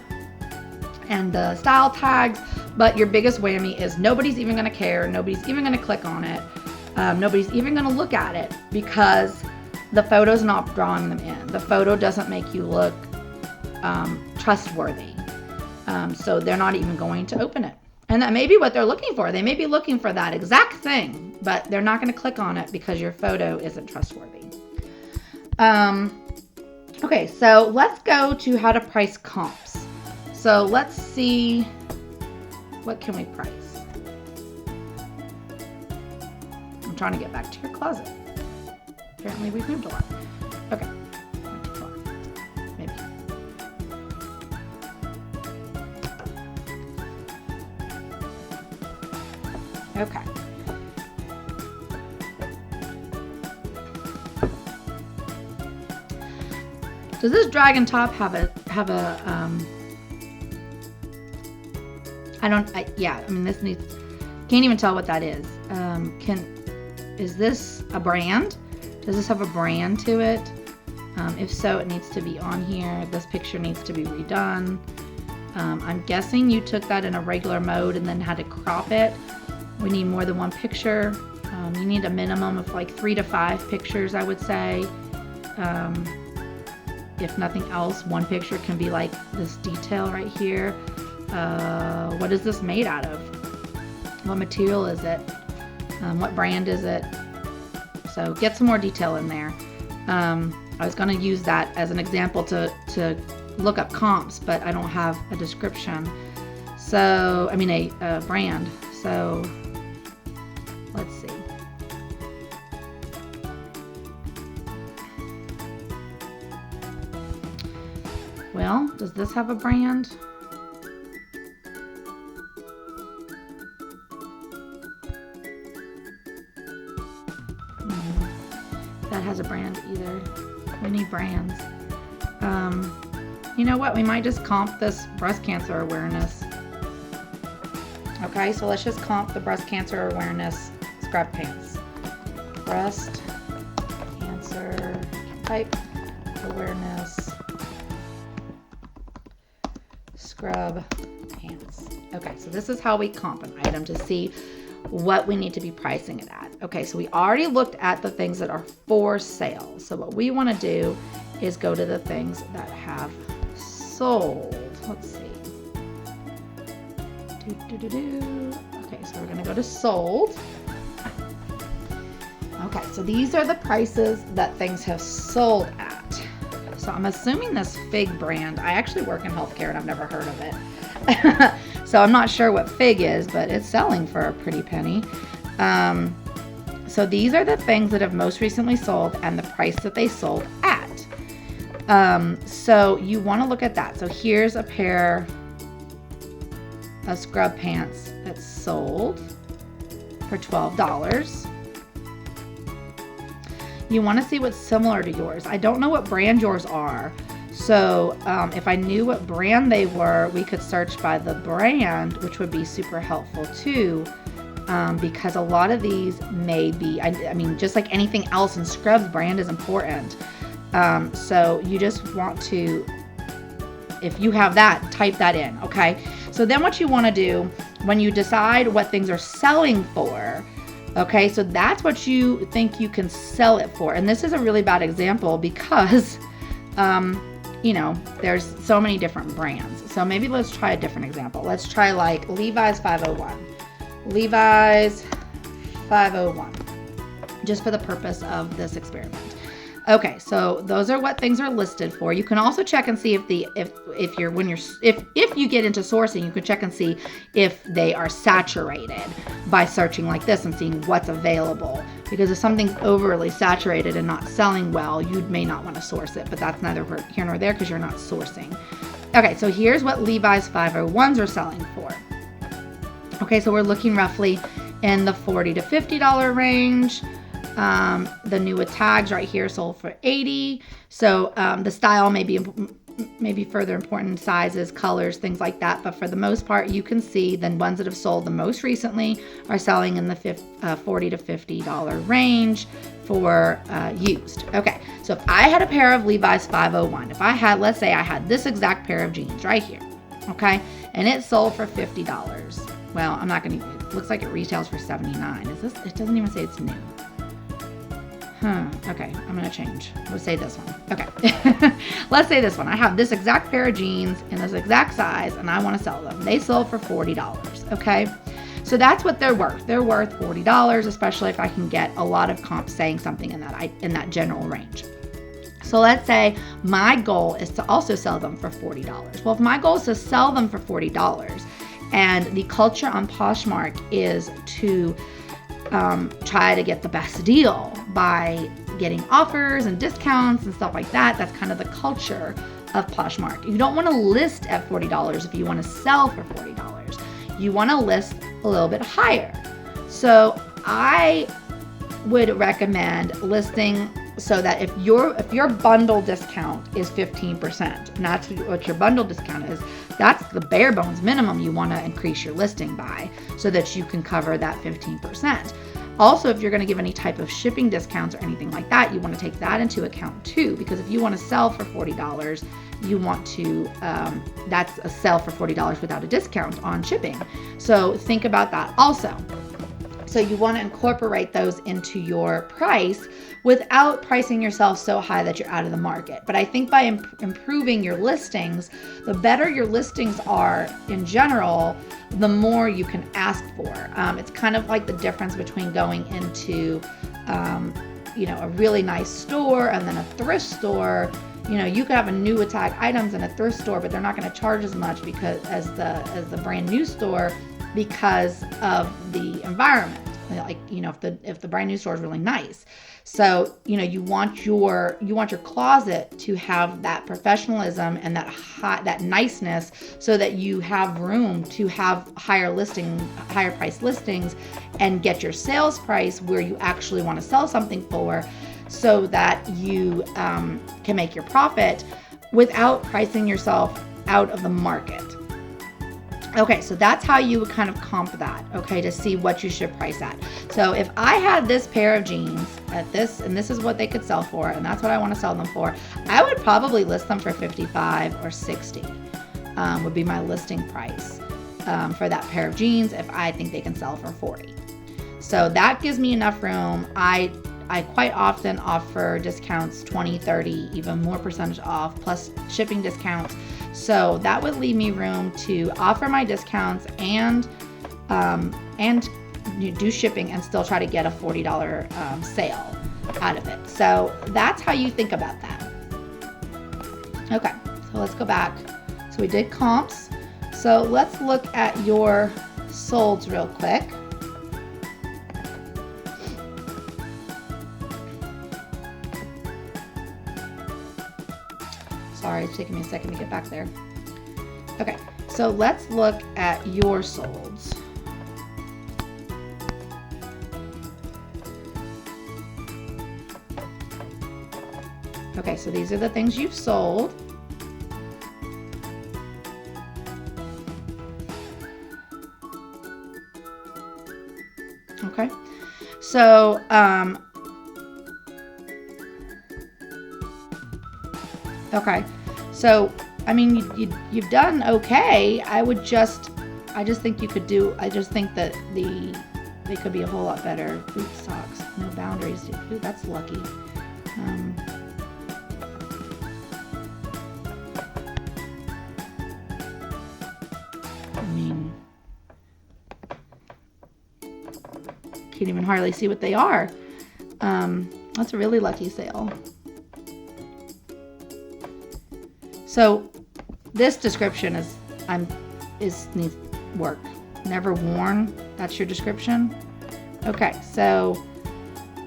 and the style tags, but your biggest whammy is nobody's even going to care. Nobody's even going to click on it. Nobody's even going to look at it because the photo's not drawing them in. The photo doesn't make you look trustworthy. So they're not even going to open it. And that may be what they're looking for. They may be looking for that exact thing, but they're not going to click on it because your photo isn't trustworthy. Okay, so let's go to how to price comps. So let's see, what can we price? I'm trying to get back to your closet. Apparently we've moved a lot. Okay, not too far, maybe. Okay. Does this dragon top have a I mean, this needs, can't even tell what that is. Is this a brand? Does this have a brand to it? If so, it needs to be on here. This picture needs to be redone. I'm guessing you took that in a regular mode and then had to crop it. We need more than one picture. You need a minimum of like 3 to 5 pictures, I would say. If nothing else, one picture can be like this detail right here. What is this made out of? What material is it? What brand is it? So get some more detail in there. I was going to use that as an example to look up comps, but I don't have a description. So, I mean a brand. So let's see. Well, does this have a brand? That has a brand either. We need brands. You know what? We might just comp this breast cancer awareness. Okay, so let's just comp the breast cancer awareness scrub pants. Breast cancer type awareness scrub pants. Okay, so this is how we comp an item to see what we need to be pricing it at. Okay, so we already looked at the things that are for sale. So what we want to do is go to the things that have sold. Let's see. Okay, so we're going to go to sold. Okay, so these are the prices that things have sold at. So I'm assuming this Fig brand, I actually work in healthcare and I've never heard of it. So I'm not sure what Fig is, but it's selling for a pretty penny. So these are the things that have most recently sold and the price that they sold at. So you want to look at that. So here's a pair of scrub pants that sold for $12. You want to see what's similar to yours. I don't know what brand yours are. So if I knew what brand they were, we could search by the brand, which would be super helpful too, because a lot of these may be, I mean, just like anything else in scrubs, brand is important. So you just want to, if you have that, type that in, okay? So then what you want to do when you decide what things are selling for, okay, so that's what you think you can sell it for. And this is a really bad example because, you know, there's so many different brands. So maybe let's try a different example. Let's try like Levi's 501. Levi's 501, just for the purpose of this experiment. Okay, so those are what things are listed for. You can also check and see if you get into sourcing, you can check and see if they are saturated by searching like this and seeing what's available. Because if something's overly saturated and not selling well, you may not want to source it, but that's neither here nor there because you're not sourcing. Okay, so here's what Levi's 501s are selling for. Okay, so we're looking roughly in the $40 to $50 range. The new with tags right here sold for $80. So the style may be further important, sizes, colors, things like that. But for the most part, you can see the ones that have sold the most recently are selling in the $40 to $50 range for used. Okay, so if I had a pair of Levi's 501, if I had, let's say I had this exact pair of jeans right here, okay, and it sold for $50. Well, I'm not going to, it looks like it retails for $79. Is this, it doesn't even say it's new. Okay, I'm going to change. Let's say this one. Okay. Let's say this one. I have this exact pair of jeans in this exact size and I want to sell them. They sold for $40. Okay. So that's what they're worth. They're worth $40, especially if I can get a lot of comps saying something in that general range. So let's say my goal is to also sell them for $40. Well, if my goal is to sell them for $40 and the culture on Poshmark is to try to get the best deal by getting offers and discounts and stuff like that. That's kind of the culture of Poshmark. You don't want to list at $40 if you want to sell for $40. You want to list a little bit higher. So I would recommend listing so that if your bundle discount is 15%, and that's what your bundle discount is, that's the bare bones minimum you want to increase your listing by so that you can cover that 15%. Also, if you're going to give any type of shipping discounts or anything like that, you want to take that into account too, because if you want to sell for $40, you want to, that's a sell for $40 without a discount on shipping. So think about that also. So you want to incorporate those into your price without pricing yourself so high that you're out of the market. But I think by improving your listings, the better your listings are in general, the more you can ask for. It's kind of like the difference between going into a really nice store and then a thrift store. You could have a new tag items in a thrift store, but they're not going to charge as much because as the brand new store, because of the environment. Like, if the brand new store is really nice. So, you want your closet to have that professionalism and that niceness, so that you have room to have higher price listings and get your sales price where you actually want to sell something for, so that you can make your profit without pricing yourself out of the market. Okay, so that's how you would kind of comp that, okay, to see what you should price at. So if I had this pair of jeans at this, and this is what they could sell for, and that's what I want to sell them for, I would probably list them for $55 or $60 would be my listing price for that pair of jeans if I think they can sell for $40. So that gives me enough room. I quite often offer discounts, 20, 30, even more percentage off, plus shipping discounts. So that would leave me room to offer my discounts and do shipping and still try to get a $40 sale out of it. So that's how you think about that. Okay, so let's go back. So we did comps. So let's look at your solds real quick. Sorry, it's taking me a second to get back there. Okay, so let's look at your solds. Okay, so these are the things you've sold. Okay, so okay, so I mean you've done okay. I just think you could do. I just think that they could be a whole lot better. Boot socks, no boundaries. Ooh, that's lucky. I mean, can't even hardly see what they are. That's a really lucky sale. So this description needs work. Never worn, that's your description. Okay, so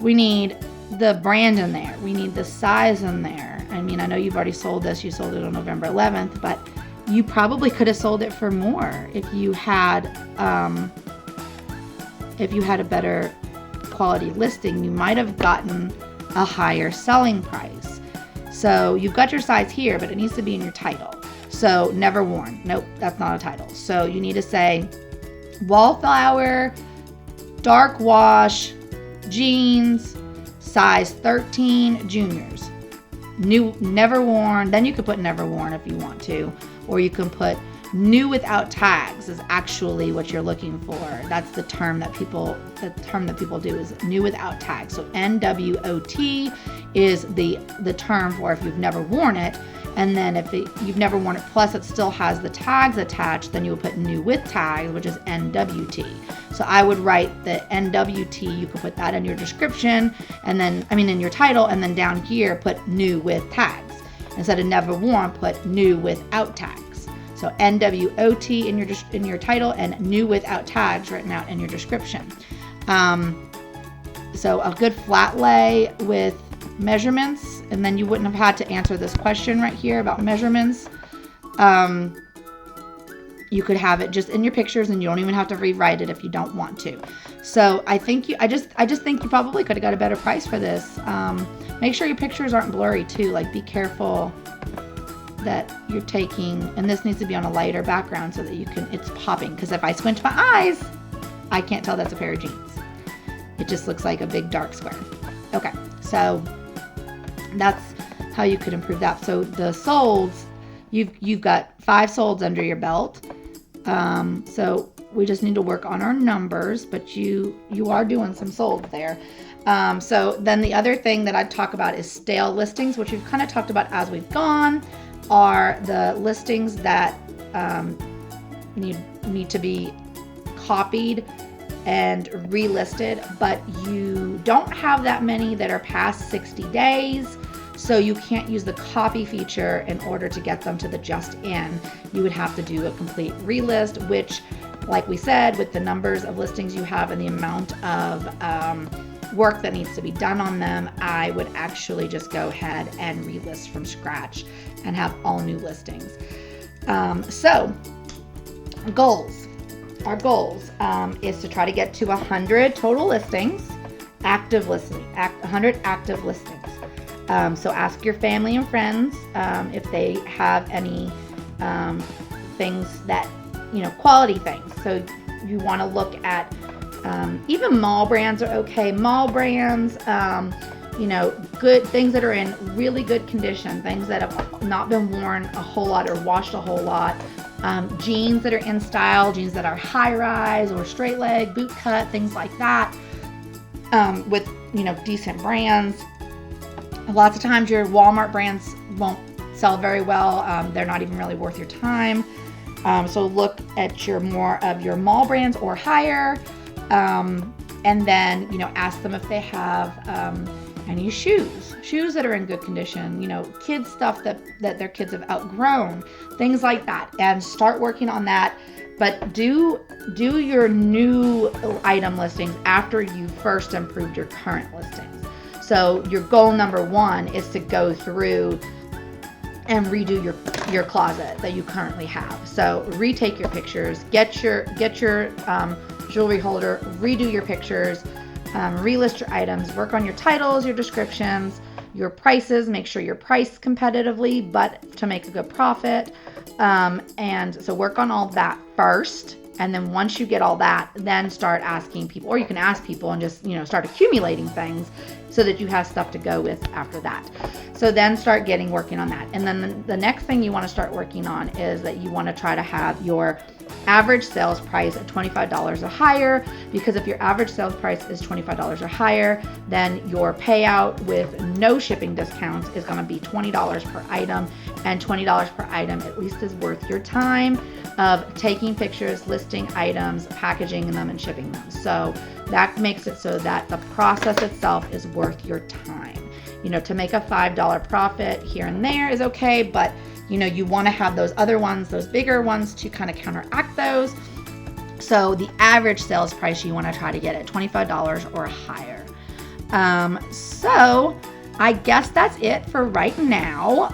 we need the brand in there. We need the size in there. I mean, I know you've already sold this. You sold it on November 11th, but you probably could have sold it for more if you had a better quality listing. You might have gotten a higher selling price. So you've got your size here, but it needs to be in your title. So never worn. Nope, that's not a title. So you need to say wallflower, dark wash, jeans, size 13, juniors. New, never worn. Then you could put never worn if you want to, or you can put new without tags is actually what you're looking for. That's the term that people do is new without tags. So NWOT is the term for if you've never worn it. And then if you've never worn it, plus it still has the tags attached, then you would put new with tags, which is NWT. So I would write the NWT, you could put that in your description, and then, in your title, and then down here, put new with tags. Instead of never worn, put new without tags. So NWOT in your title and new without tags written out in your description. So a good flat lay with measurements, and then you wouldn't have had to answer this question right here about measurements. You could have it just in your pictures, and you don't even have to rewrite it if you don't want to. So I just think you probably could have got a better price for this. Make sure your pictures aren't blurry too. Like, be careful that you're taking, and this needs to be on a lighter background so that it's popping. Because if I squint my eyes, I can't tell that's a pair of jeans. It just looks like a big dark square. Okay, so that's how you could improve that. So the solds, you've got 5 solds under your belt. So we just need to work on our numbers, but you are doing some sold there. So then the other thing that I'd talk about is stale listings, which we've kind of talked about as we've gone, are the listings that need to be copied and relisted, but you don't have that many that are past 60 days. So you can't use the copy feature in order to get them to the just in. You would have to do a complete relist, which, like we said, with the numbers of listings you have and the amount of work that needs to be done on them, I would actually just go ahead and relist from scratch and have all new listings. So goals. Our goals is to try to get to 100 total listings, 100 active listings. So ask your family and friends if they have any things that, quality things. So you want to look at even mall brands are okay. Mall brands, good things that are in really good condition, things that have not been worn a whole lot or washed a whole lot. Jeans that are in style, jeans that are high rise or straight leg, boot cut, things like that, with decent brands. Lots of times your Walmart brands won't sell very well. They're not even really worth your time. So look at more of your mall brands or higher, and then ask them if they have any shoes that are in good condition, kids stuff that their kids have outgrown, things like that, and start working on that. But do your new item listings after you first improved your current listings. So your goal number 1 is to go through and redo your closet that you currently have. So retake your pictures, get your jewelry holder, redo your pictures, relist your items, work on your titles, your descriptions, your prices, make sure you're priced competitively, but to make a good profit. And so work on all that first. And then once you get all that, then start asking people, or you can ask people and just, start accumulating things so that you have stuff to go with after that. So then start working on that. And then the next thing you want to start working on is that you want to try to have your average sales price at $25 or higher, because if your average sales price is $25 or higher, then your payout with no shipping discounts is going to be $20 per item, and $20 per item at least is worth your time of taking pictures, listing items, packaging them, and shipping them. So that makes it so that the process itself is worth your time. To make a $5 profit here and there is okay, but you want to have those other ones, those bigger ones, to kind of counteract those. So the average sales price you want to try to get at $25 or higher. So I guess that's it for right now.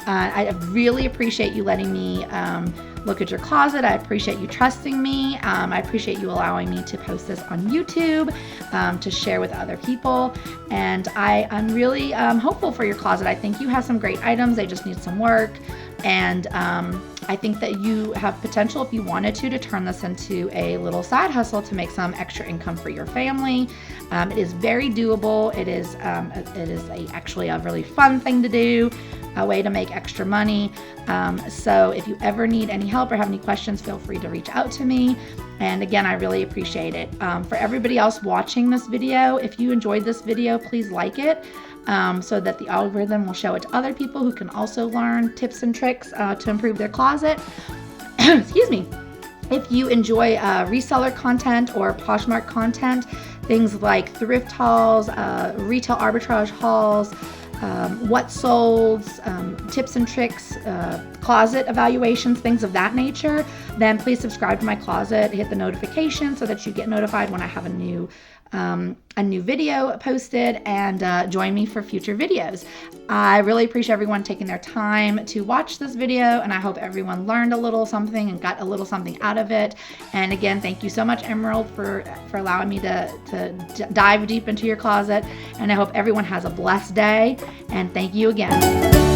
I really appreciate you letting me look at your closet. I appreciate you trusting me. I appreciate you allowing me to post this on YouTube, to share with other people. And I'm really hopeful for your closet. I think you have some great items. They just need some work. And I think that you have potential, if you wanted to turn this into a little side hustle to make some extra income for your family. It is very doable. It is actually a really fun thing to do, a way to make extra money. So if you ever need any help or have any questions, feel free to reach out to me. And again, I really appreciate it. For everybody else watching this video, if you enjoyed this video, please like it, so that the algorithm will show it to other people who can also learn tips and tricks to improve their closet. Excuse me. If you enjoy reseller content or Poshmark content, things like thrift hauls, retail arbitrage hauls, what sold, tips and tricks, closet evaluations, things of that nature, then please subscribe to my closet, hit the notification so that you get notified when I have a new video posted, and join me for future videos. I really appreciate everyone taking their time to watch this video, and I hope everyone learned a little something and got a little something out of it. And again, thank you so much, Emerald, for allowing me to dive deep into your closet, and I hope everyone has a blessed day, and thank you again.